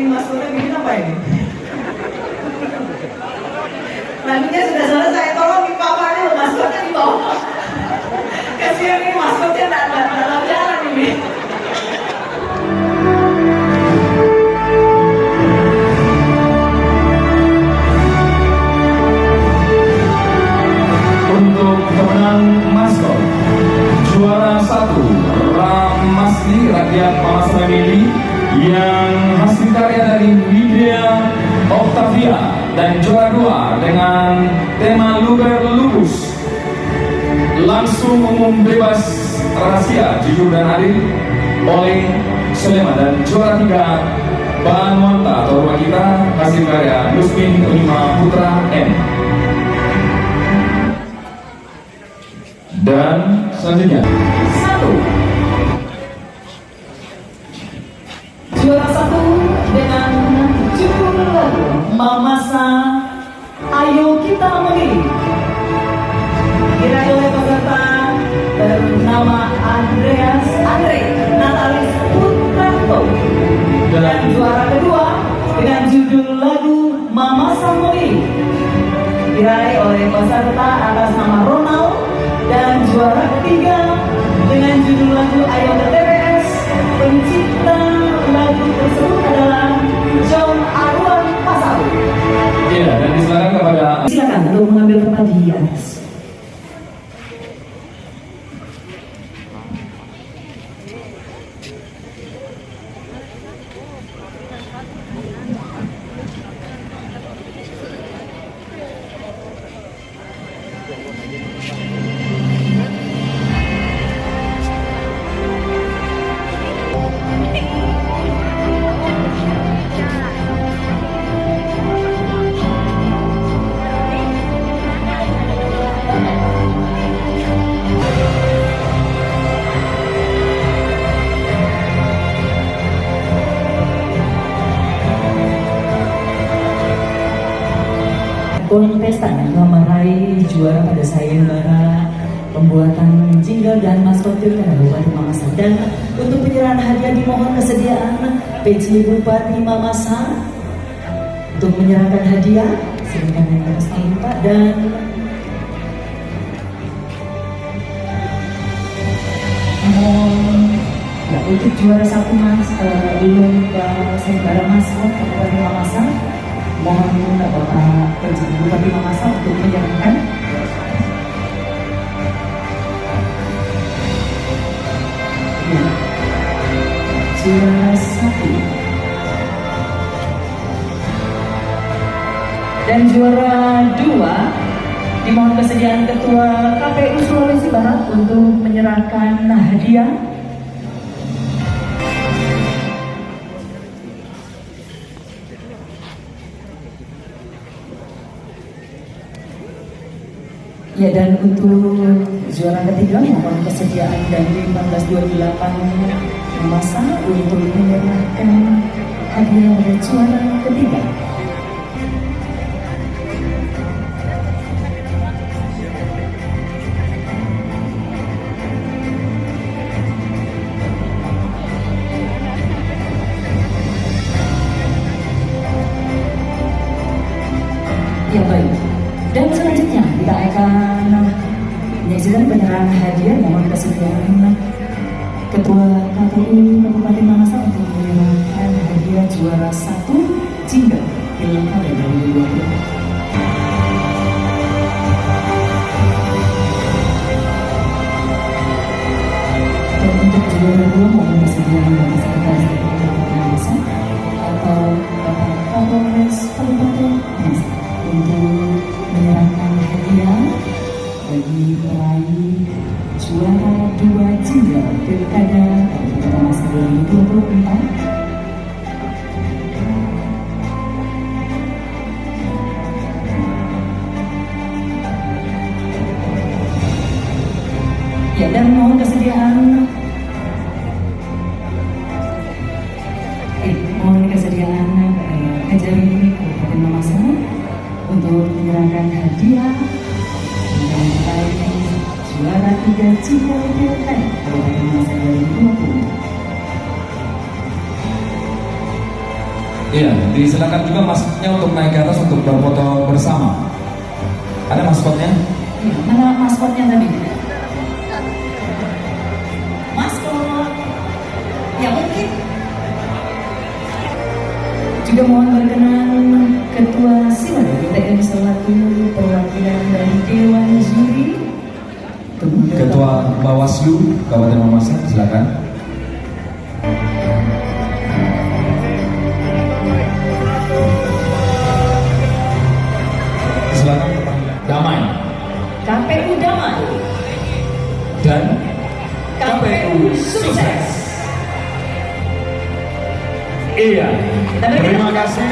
ini maskotnya bikin apa ini? Lagunya sudah selesai, tolong di papan dulu, maskotnya di bawah. Kasihan ini maskotnya tak ada dalam jalan ini. Untuk pemenang maskot juara 1 Ramasdi Rakyat Mamasa Family yang hasil karya dari Widya Octavia, dan juara 2 dengan tema Luber Lupus langsung umum bebas rahasia jujur dan adil oleh Sulema, dan juara 3 Banwanta atau rumah kita hasil karya Lusmin Unima Putra M. Dan selanjutnya 1 juara 1 dengan judul lagu Mamasa, Ayo Kita Memilih, diraih oleh peserta bernama Andre Natalis Putranto. Dan juara kedua dengan judul lagu Mamasa Memilih, diraih oleh peserta atas nama Ronald. Dan juara ketiga dengan judul lagu Ayo TPS, pencipta lagu tersebut adalah John Arwan Pasau. Iya, dan disilakan kepada Silakan untuk mengambil tempat di atas. Kontestan yang meraih juara pada sayembara pembuatan jingle dan maskot pilkada Bupati Mamasa. Dan untuk penyerahan hadiah dimohon kesediaan PJ Bupati Mamasa untuk menyerahkan hadiah. Silakan yang atas ini Pak. Dan ya, untuk juara 1 Mas belum ke sayembara maskot Bupati Mamasa. Mohon Bapak PJ Bupati Mamasa untuk menyerahkan. Ya, juara 1 dan juara 2 dimohon kesediaan Ketua KPU Sulawesi Barat untuk menyerahkan hadiah. Ya, dan untuk juara ketiga mohon kesediaan dari 1428 Mamasa untuk menyerahkan hadiah pada juara ketiga. Ya, baik. Dan selanjutnya kita akan menyaksikan penyerahan hadiah. Mohon kesediaan Ketua KPU Kabupaten Mamasa untuk menyerahkan hadiah juara 1 jingle Pilkada 2020. Dan untuk juara 2 mohon kesediaan dari Sekretaris Kabupaten Mamasa atau Bapak Kapolres Kabupaten Mamasa untuk menyerahkan hadiah bagi peraih juara 2 jingle Pilkada Kabupaten Mamasa 2024. Ya, dan mohon kesediaan Kejari Kabupaten Mamasa untuk menyerahkan hadiah dengan peraih juara 3 jingle Pilkada Kabupaten Mamasa 2020. Disilakan juga maskotnya untuk naik ke atas untuk berfoto bersama. Ada maskotnya? Ya, mana maskotnya tadi? Maskot. Ya mungkin. Juga mohon berkenan Ketua Sinode TN selaku perwakilan dari Dewan Juri. Ketua Bawaslu Kabupaten Mamasa, silakan. Silakan. Damai. KPU Damai Dan KPU Sukses. Iya. Terima kasih.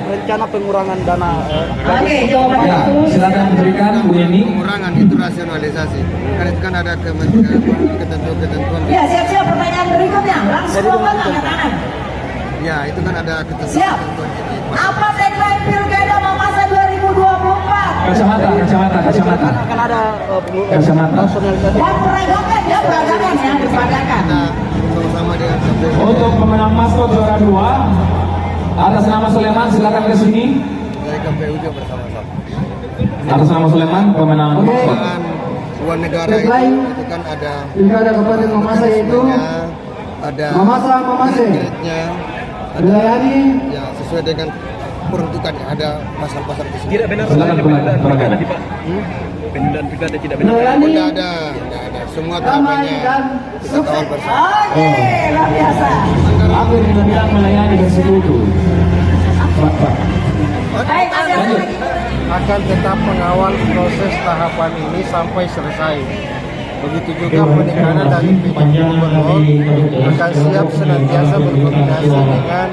Rencana pengurangan dana. Oke, jawaban Ya, itu. silakan berikan Bu Yeni. Pengurangan itu rasionalisasi. Kan itu kan ada ketentuan. Ya, siap-siap pertanyaan berikutnya. Langsung angkat tangan. Ya, itu kan ada Siap. Apa tagline Pilkada Mamasa 2024? Kacamata. Akan ada Kacamata. personalisasi. Dan peragakan ya, diperagakan. Sama-sama dengan Untuk pemenang maskot juara 2 atas nama Sulaiman, silakan ke sini. dari KPU juga bersama-sama. Atas nama Sulaiman, pemenang maskot. Dengan uang negara itu kan ada Pilkada Kabupaten Mamasa yaitu ada Mamasa. grade-nya, ada Melayani ya sesuai dengan peruntukannya, ada pasal-pasal di sini. Tidak benar. Silakan peragakan. Penundaan pilkada tidak benar. melayani Tidak ada. Semua tahapannya kita kawal bersama. Oke, luar biasa. Aku yang bilang melayani bersekutu. Baik, ada Lanjut. lagi. Akan tetap mengawal proses tahapan ini sampai selesai. Begitu juga penekanan dari PJ Gubernur akan siap senantiasa berkoordinasi dengan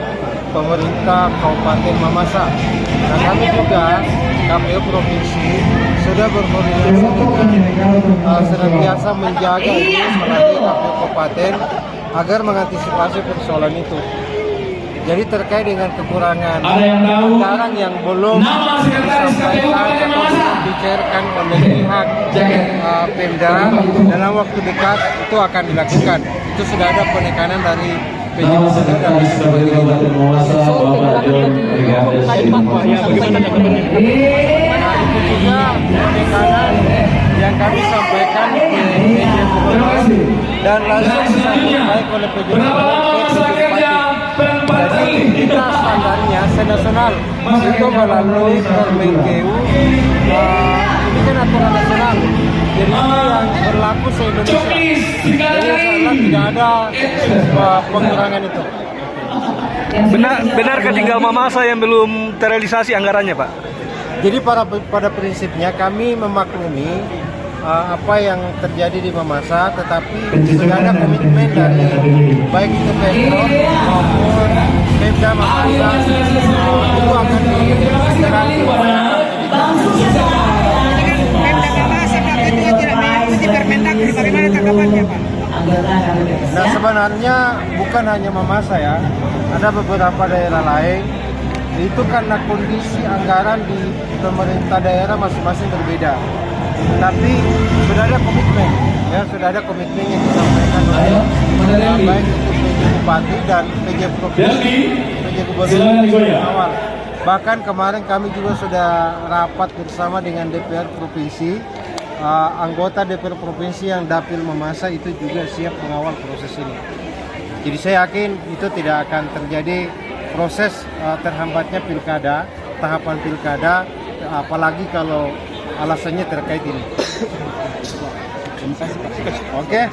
pemerintah Kabupaten Mamasa. Dan kami juga KPU Provinsi sudah berkoordinasi dengan senantiasa menjaga ini melalui KPU Kabupaten agar mengantisipasi persoalan itu. Jadi terkait dengan kekurangan Ada yang tahu anggaran yang belum nama sekretaris KPU Kabupaten disampaikan Mamasa? atau dibicarakan oleh pihak Pemda dalam waktu dekat itu akan dilakukan. Itu sudah ada penekanan dari PJ Nama Gubernur dan sekretaris KPU Kabupaten Mamasa, Bapak John Brigades Nah, itu juga penekanan yang kami sampaikan ke PJ Gubernur dan langsung disambut baik oleh PJ Gubernur ke PJ Bupati. Jadi kita standarnya senasional itu melalui Permenkeu. Ini kan aturan nasional. Jadi ini yang berlaku se-Indonesia. Jadi insya tidak ada pengurangan itu. Benarkah tinggal Mamasa yang belum terrealisasi anggarannya, Pak? Jadi pada prinsipnya kami memaklumi apa yang terjadi di Mamasa, tetapi sudah ada komitmen dari baik itu Pemprov maupun Pemda Mamasa itu akan diserahkan kepada Nah, sebenarnya bukan hanya Mamasa ya, ada beberapa daerah lain. Itu karena kondisi anggaran di pemerintah daerah masing-masing berbeda. Tapi sudah ada komitmen, ya sudah ada komitmen yang disampaikan oleh baik itu PJ Bupati dan PJ Provinsi, PJ Gubernur awal. Bahkan kemarin kami juga sudah rapat bersama dengan DPR Provinsi, anggota DPR Provinsi yang Dapil Mamasa itu juga siap mengawal proses ini. Jadi saya yakin itu tidak akan terjadi proses terhambatnya pilkada, tahapan pilkada, apalagi kalau alasannya terkait ini. Oke.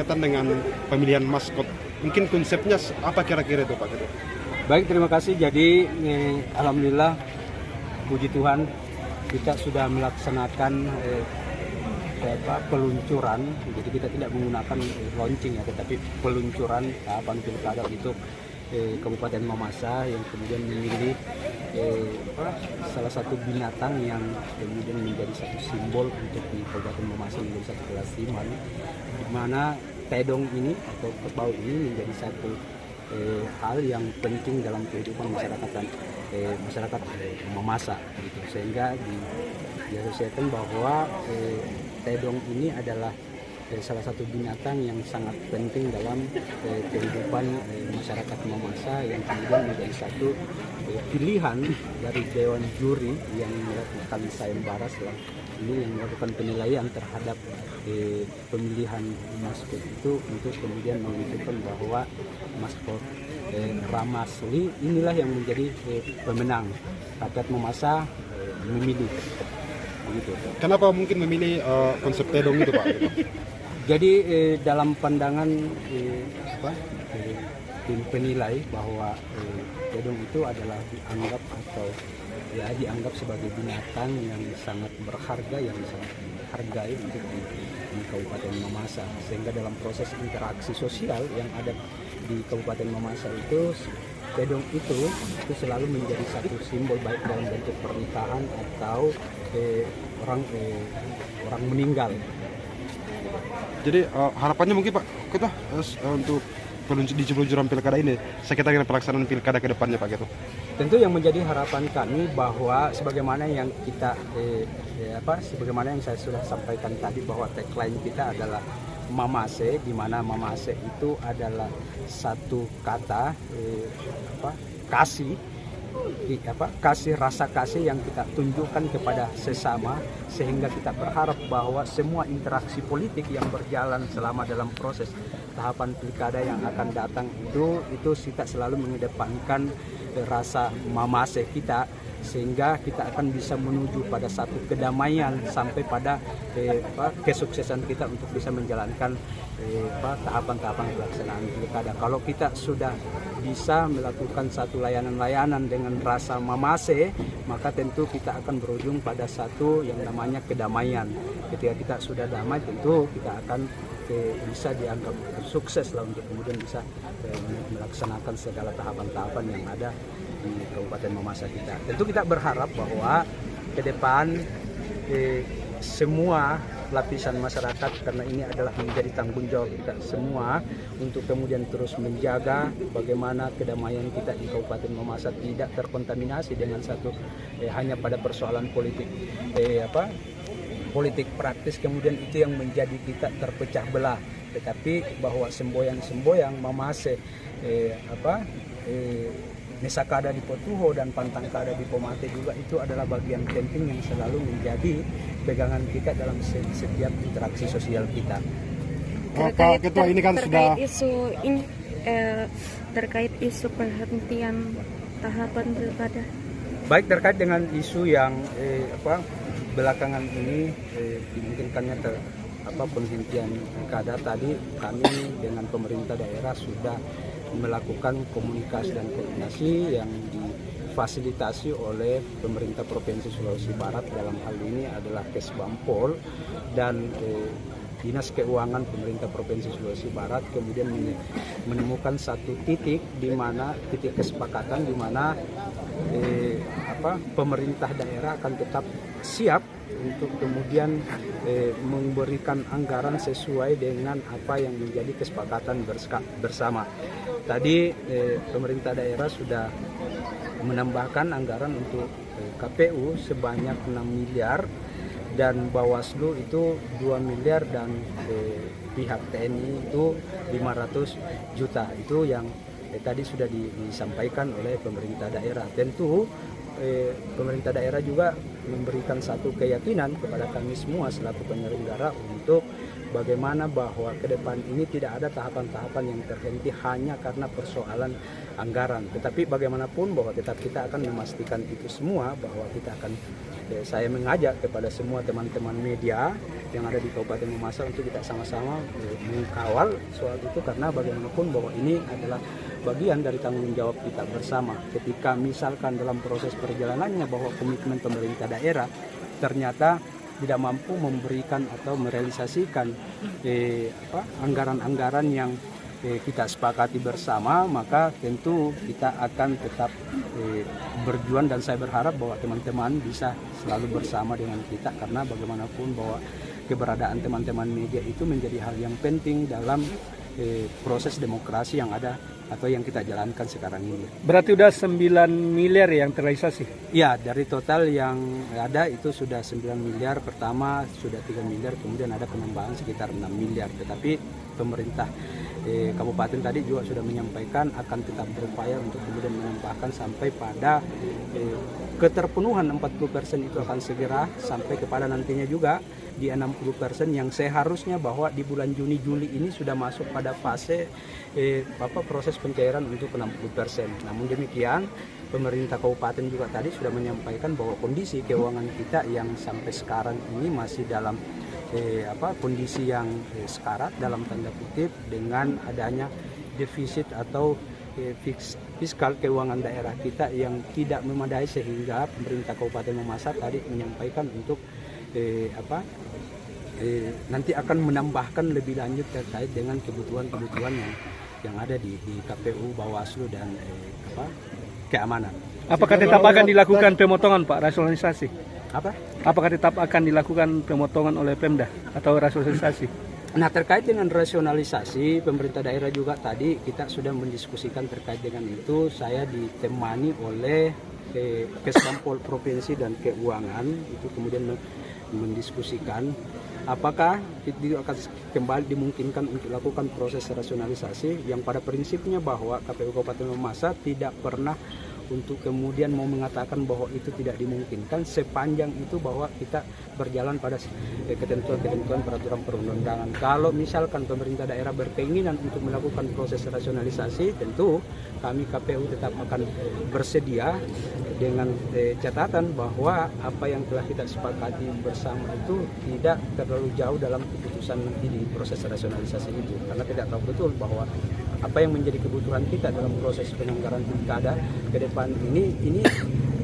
berkaitan dengan pemilihan maskot. Mungkin konsepnya apa kira-kira itu Pak Ketua? Baik, terima kasih. Jadi alhamdulillah, puji Tuhan, kita sudah melaksanakan peluncuran. Jadi kita tidak menggunakan launching ya, tetapi peluncuran tahapan pilkada untuk Kabupaten Mamasa yang kemudian memilih salah satu binatang yang kemudian menjadi satu simbol untuk di Kabupaten Mamasa, menjadi satu kelasman, di mana tedong ini atau kerbau ini menjadi satu hal yang penting dalam kehidupan masyarakat Mamasa gitu. Sehingga diasosiasikan bahwa tedong ini adalah salah satu binatang yang sangat penting dalam kehidupan masyarakat Mamasa, yang kemudian menjadi satu pilihan dari Dewan Juri yang melakukan sayembara ini, yang melakukan penilaian terhadap pemilihan maskot itu, untuk kemudian menunjukkan bahwa maskot Ramasli inilah yang menjadi pemenang. Rakyat Mamasa memilih. Begitu. Kenapa mungkin memilih konsep tedong itu Pak? Jadi dalam pandangan tim penilai bahwa tedong itu adalah dianggap sebagai binatang yang sangat berharga, yang sangat dihargai untuk di Kabupaten Mamasa, sehingga dalam proses interaksi sosial yang ada di Kabupaten Mamasa itu, tedong itu selalu menjadi satu simbol, baik dalam bentuk pernikahan atau orang meninggal. Jadi harapannya mungkin Pak kita untuk di peluncuran pilkada ini, sekitar dengan pelaksanaan pilkada ke depannya Pak gitu. Tentu yang menjadi harapan kami bahwa sebagaimana yang kita sebagaimana yang saya sudah sampaikan tadi, bahwa tagline kita adalah Mamase, di mana Mamase itu adalah satu kata kasih, rasa kasih yang kita tunjukkan kepada sesama, sehingga kita berharap bahwa semua interaksi politik yang berjalan selama dalam proses tahapan pilkada yang akan datang itu kita selalu mengedepankan rasa Mamase kita, sehingga kita akan bisa menuju pada satu kedamaian sampai pada kesuksesan kita untuk bisa menjalankan tahapan-tahapan pelaksanaan pilkada. Kalau kita sudah bisa melakukan satu layanan-layanan dengan rasa Mamase, maka tentu kita akan berujung pada satu yang namanya kedamaian. Ketika kita sudah damai, tentu kita akan bisa dianggap sukses lah untuk kemudian bisa melaksanakan segala tahapan-tahapan yang ada di Kabupaten Mamasa kita. Tentu kita berharap bahwa ke depan semua lapisan masyarakat, karena ini adalah menjadi tanggung jawab kita semua untuk kemudian terus menjaga bagaimana kedamaian kita di Kabupaten Mamasa tidak terkontaminasi dengan satu hanya pada persoalan politik politik praktis, kemudian itu yang menjadi kita terpecah belah, tetapi bahwa semboyang Mamase Nesakada di Potuho dan Pantangkada di Pomate juga itu adalah bagian penting yang selalu menjadi pegangan kita dalam setiap interaksi sosial kita. Pak Ketua, ini kan sudah terkait isu penghentian tahapan pilkada. Baik, terkait dengan isu yang belakangan ini dimungkinkannya penghentian pilkada, tadi kami dengan pemerintah daerah sudah melakukan komunikasi dan koordinasi yang difasilitasi oleh pemerintah Provinsi Sulawesi Barat. Dalam hal ini adalah Kesbampol dan Dinas Keuangan pemerintah Provinsi Sulawesi Barat, kemudian menemukan satu titik di mana titik kesepakatan di mana pemerintah daerah akan tetap siap untuk kemudian memberikan anggaran sesuai dengan apa yang menjadi kesepakatan bersama. Tadi pemerintah daerah sudah menambahkan anggaran untuk KPU sebanyak 6 miliar dan Bawaslu itu 2 miliar dan pihak TNI itu 500 juta. Itu yang tadi sudah disampaikan oleh pemerintah daerah. Tentu pemerintah daerah juga memberikan satu keyakinan kepada kami semua selaku penyelenggara untuk bagaimana bahwa ke depan ini tidak ada tahapan-tahapan yang terhenti hanya karena persoalan anggaran. Tetapi bagaimanapun bahwa tetap kita akan memastikan itu semua, bahwa kita akan saya mengajak kepada semua teman-teman media yang ada di Kabupaten Mamasa untuk kita sama-sama mengawal soal itu, karena bagaimanapun bahwa ini adalah bagian dari tanggung jawab kita bersama. Ketika misalkan dalam proses perjalanannya bahwa komitmen pemerintah daerah ternyata tidak mampu memberikan atau merealisasikan anggaran-anggaran yang kita sepakati bersama, maka tentu kita akan tetap berjuang, dan saya berharap bahwa teman-teman bisa selalu bersama dengan kita, karena bagaimanapun bahwa keberadaan teman-teman media itu menjadi hal yang penting dalam proses demokrasi yang ada atau yang kita jalankan sekarang ini. Berarti udah 9 miliar yang terrealisasi? Ya, dari total yang ada itu sudah 9 miliar, pertama sudah 3 miliar, kemudian ada penambahan sekitar 6 miliar. Tetapi pemerintah kabupaten tadi juga sudah menyampaikan akan tetap berupaya untuk kemudian menambahkan sampai pada keterpenuhan 40% itu akan segera sampai kepada nantinya juga di 60% yang seharusnya bahwa di bulan Juni-Juli ini sudah masuk pada fase proses pencairan untuk 60%. Namun demikian pemerintah kabupaten juga tadi sudah menyampaikan bahwa kondisi keuangan kita yang sampai sekarang ini masih dalam kondisi yang sekarat dalam tanda kutip, dengan adanya defisit atau fiskal keuangan daerah kita yang tidak memadai, sehingga pemerintah Kabupaten Mamasa tadi menyampaikan untuk nanti akan menambahkan lebih lanjut terkait dengan kebutuhan-kebutuhan yang ada di KPU, Bawaslu dan keamanan. Apakah tetap akan dilakukan pemotongan, Pak, rasionalisasi? Apakah tetap akan dilakukan pemotongan oleh Pemda atau rasionalisasi? Nah, terkait dengan rasionalisasi, pemerintah daerah juga tadi kita sudah mendiskusikan terkait dengan itu. Saya ditemani oleh Kesampol Provinsi dan Keuangan, itu kemudian mendiskusikan apakah itu akan kembali dimungkinkan untuk lakukan proses rasionalisasi, yang pada prinsipnya bahwa KPU Kabupaten Mamasa tidak pernah untuk kemudian mau mengatakan bahwa itu tidak dimungkinkan, sepanjang itu bahwa kita berjalan pada ketentuan-ketentuan peraturan perundang-undangan. Kalau misalkan pemerintah daerah berkeinginan untuk melakukan proses rasionalisasi, tentu kami KPU tetap akan bersedia dengan catatan bahwa apa yang telah kita sepakati bersama itu tidak terlalu jauh dalam keputusan nanti di proses rasionalisasi itu, karena tidak tahu betul bahwa apa yang menjadi kebutuhan kita dalam proses penyelenggaraan pilkada ke depan ini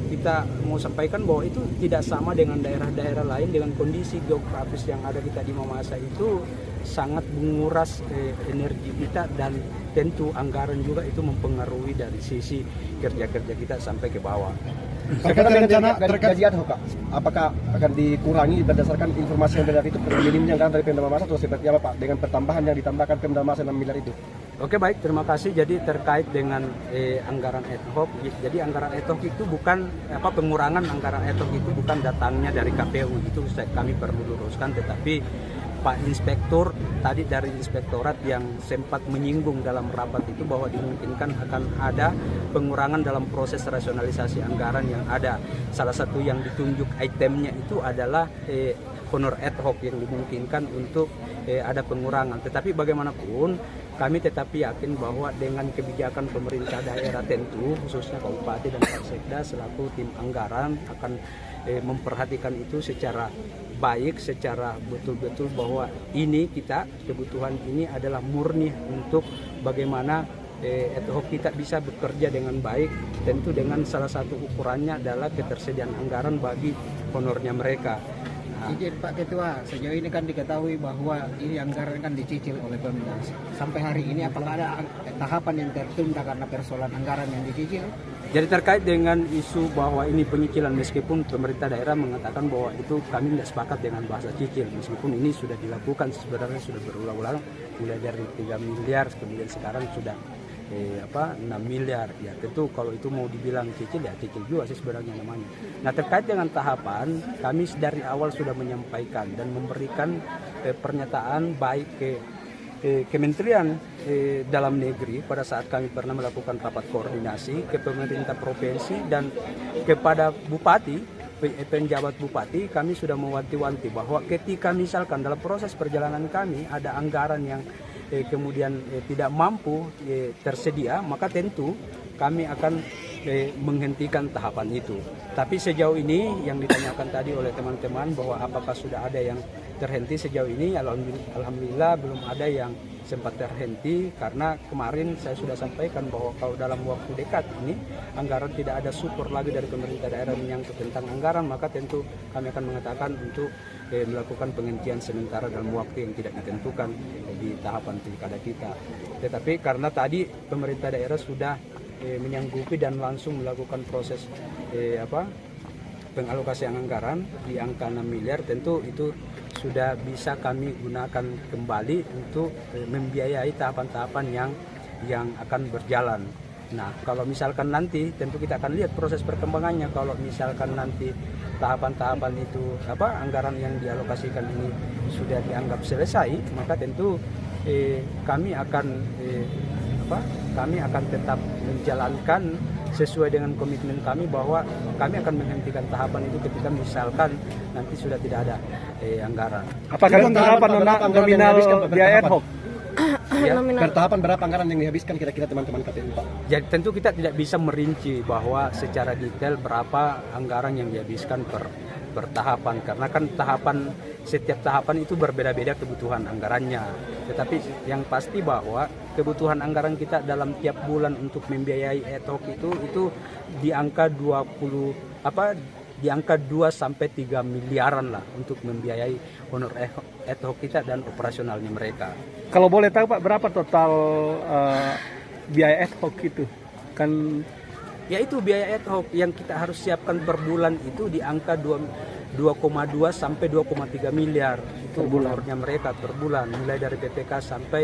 kita mau sampaikan bahwa itu tidak sama dengan daerah-daerah lain, dengan kondisi geografis yang ada kita di Mamasa itu sangat menguras energi kita, dan tentu anggaran juga itu mempengaruhi dari sisi kerja-kerja kita sampai ke bawah. Terkait rencana gaji ad hoc, Pak, apakah akan dikurangi berdasarkan informasi yang benar itu minimnya anggaran dari Pemda Mamasa, atau seperti apa, Pak, dengan pertambahan yang ditambahkan Pemda Mamasa 6 miliar itu? Oke, baik, terima kasih. Jadi terkait dengan anggaran ad hoc, jadi anggaran ad hoc itu bukan pengurangan anggaran ad hoc itu bukan datangnya dari KPU, itu kami perlu luruskan, tetapi Pak Inspektur tadi dari Inspektorat yang sempat menyinggung dalam rapat itu bahwa dimungkinkan akan ada pengurangan dalam proses rasionalisasi anggaran yang ada. Salah satu yang ditunjuk itemnya itu adalah honor ad hoc yang dimungkinkan untuk ada pengurangan. Tetapi bagaimanapun kami tetap yakin bahwa dengan kebijakan pemerintah daerah tentu khususnya Kabupaten dan Kapsekda selaku tim anggaran akan memperhatikan itu secara baik, secara betul-betul bahwa ini kita kebutuhan ini adalah murni untuk bagaimana ad hoc kita bisa bekerja dengan baik, tentu dengan salah satu ukurannya adalah ketersediaan anggaran bagi honornya mereka. Izin Pak Ketua, sejauh ini kan diketahui bahwa ini anggaran kan dicicil oleh Pemda. Sampai hari ini apakah ada tahapan yang tertunda karena persoalan anggaran yang dicicil? Jadi terkait dengan isu bahwa ini penyicilan, meskipun pemerintah daerah mengatakan bahwa itu kami tidak sepakat dengan bahasa cicil, meskipun ini sudah dilakukan sebenarnya sudah berulang-ulang mulai dari 3 miliar kemudian sekarang sudah 6 miliar. Ya tentu kalau itu mau dibilang cicil ya cicil juga sih sebenarnya namanya. Nah, terkait dengan tahapan, kami dari awal sudah menyampaikan dan memberikan pernyataan baik ke Kementerian Dalam Negeri pada saat kami pernah melakukan rapat koordinasi ke pemerintah provinsi dan kepada bupati, penjabat bupati, kami sudah mewanti-wanti bahwa ketika misalkan dalam proses perjalanan kami ada anggaran yang kemudian tidak mampu tersedia, maka tentu kami akan menghentikan tahapan itu. Tapi sejauh ini yang ditanyakan tadi oleh teman-teman bahwa apakah sudah ada yang terhenti, sejauh ini alhamdulillah belum ada yang sempat terhenti, karena kemarin saya sudah sampaikan bahwa kalau dalam waktu dekat ini anggaran tidak ada support lagi dari pemerintah daerah menyangkut tentang anggaran, maka tentu kami akan mengatakan untuk melakukan penghentian sementara dalam waktu yang tidak ditentukan di tahapan pilkada kita. Tetapi karena tadi pemerintah daerah sudah menyanggupi dan langsung melakukan proses pengalokasian anggaran di angka 6 miliar, tentu itu sudah bisa kami gunakan kembali untuk membiayai tahapan-tahapan yang akan berjalan. Nah, kalau misalkan nanti tentu kita akan lihat proses perkembangannya. Kalau misalkan nanti tahapan-tahapan itu anggaran yang dialokasikan ini sudah dianggap selesai, maka tentu kami akan tetap menjalankan sesuai dengan komitmen kami bahwa kami akan menghentikan tahapan itu ketika misalkan nanti sudah tidak ada anggaran. Apakah tahapan nominal biaya ad hoc? Per tahapan berapa anggaran yang dihabiskan kira-kira teman-teman KPU, Pak? Jadi tentu kita tidak bisa merinci bahwa secara detail berapa anggaran yang dihabiskan per tahapan, karena kan setiap tahapan itu berbeda-beda kebutuhan anggarannya. Tetapi yang pasti bahwa kebutuhan anggaran kita dalam tiap bulan untuk membiayai ad hoc itu di angka 2 sampai 3 miliaran lah untuk membiayai honor ad hoc kita dan operasionalnya mereka. Kalau boleh tahu Pak, berapa total biaya ad hoc itu? Kan yaitu biaya ad hoc yang kita harus siapkan per bulan itu di angka 2,2 sampai 2,3 miliar itu honornya mereka per bulan, mulai dari PPK sampai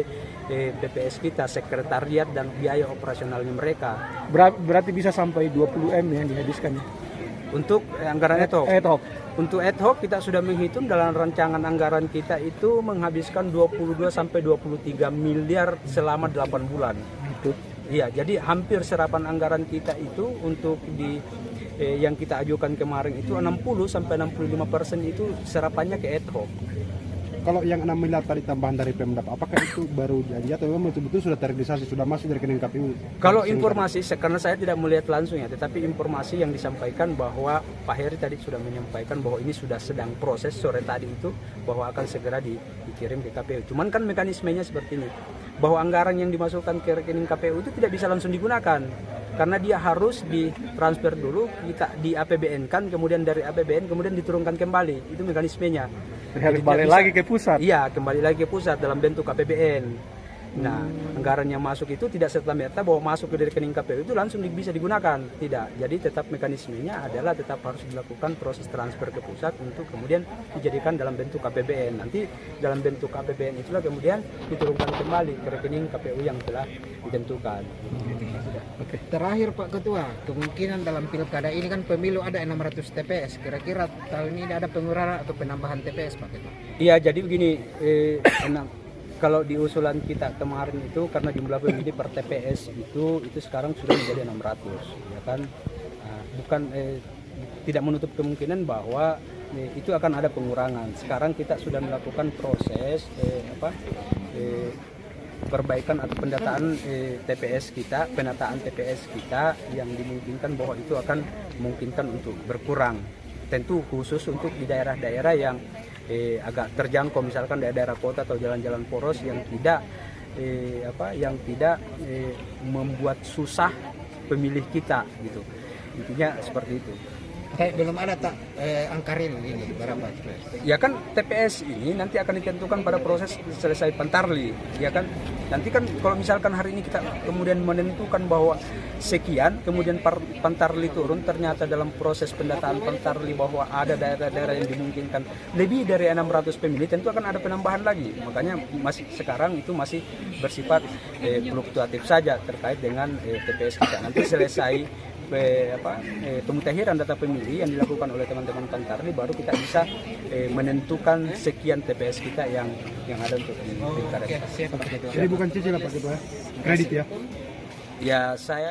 PPS kita, sekretariat dan biaya operasionalnya mereka. Berarti bisa sampai 20 M yang dihabiskan untuk anggaran ad hoc. Untuk ad hoc kita sudah menghitung dalam rancangan anggaran kita itu menghabiskan 22 sampai 23 miliar selama 8 bulan. Itu. Iya, jadi hampir serapan anggaran kita itu untuk yang kita ajukan kemarin itu 60 sampai 65% itu serapannya ke ad hoc. Kalau yang 6 miliar tadi tambahan dari Pemda, apakah itu baru janji atau memang betul-betul sudah terrealisasi, sudah masuk dari rekening KPU? Kalau informasi, karena saya tidak melihat langsung ya, tetapi informasi yang disampaikan bahwa Pak Heri tadi sudah menyampaikan bahwa ini sudah sedang proses sore tadi itu, bahwa akan segera dikirim ke KPU. Cuman kan mekanismenya seperti ini, bahwa anggaran yang dimasukkan ke rekening KPU itu tidak bisa langsung digunakan, karena dia harus ditransfer dulu, kita di APBN kan, kemudian dari APBN kemudian diturunkan kembali, itu mekanismenya. Kembali lagi ke pusat. Iya, kembali lagi ke pusat dalam bentuk APBN. Nah, anggaran yang masuk itu tidak serta-merta bahwa masuk ke rekening KPU itu langsung bisa digunakan. Tidak. Jadi tetap mekanismenya adalah tetap harus dilakukan proses transfer ke pusat untuk kemudian dijadikan dalam bentuk APBN. Nanti dalam bentuk APBN itulah kemudian diturunkan kembali ke rekening KPU yang telah ditentukan. Oke. Terakhir Pak Ketua, kemungkinan dalam pilkada ini kan pemilu ada 600 TPS. Kira-kira tahun ini ada pengurangan atau penambahan TPS Pak Ketua? Iya, jadi begini, kalau di usulan kita kemarin itu karena jumlah pemilih per TPS itu sekarang sudah menjadi 600, ya kan? Tidak menutup kemungkinan bahwa itu akan ada pengurangan. Sekarang kita sudah melakukan proses perbaikan atau pendataan TPS kita, penataan TPS kita yang dimungkinkan bahwa itu akan memungkinkan untuk berkurang. Tentu khusus untuk di daerah-daerah yang agak terjangkau, misalkan daerah kota atau jalan-jalan poros yang tidak membuat susah pemilih kita gitu. Intinya seperti itu. Belum ada angka real ini berapa? Ya kan TPS ini nanti akan ditentukan pada proses selesai pentarli, ya kan? Nanti kan kalau misalkan hari ini kita kemudian menentukan bahwa sekian, kemudian pentarli turun, ternyata dalam proses pendataan pentarli bahwa ada daerah-daerah yang dimungkinkan lebih dari 600 pemilih, tentu akan ada penambahan lagi. Makanya sekarang itu masih bersifat fluktuatif saja terkait dengan TPS kita. Nanti selesai pemutakhiran data pemilih yang dilakukan oleh teman-teman Pantarli, baru kita bisa menentukan sekian TPS kita yang ada untuk pilkada. Jadi bukan cicil Pak Ketua, kredit ya? Ya saya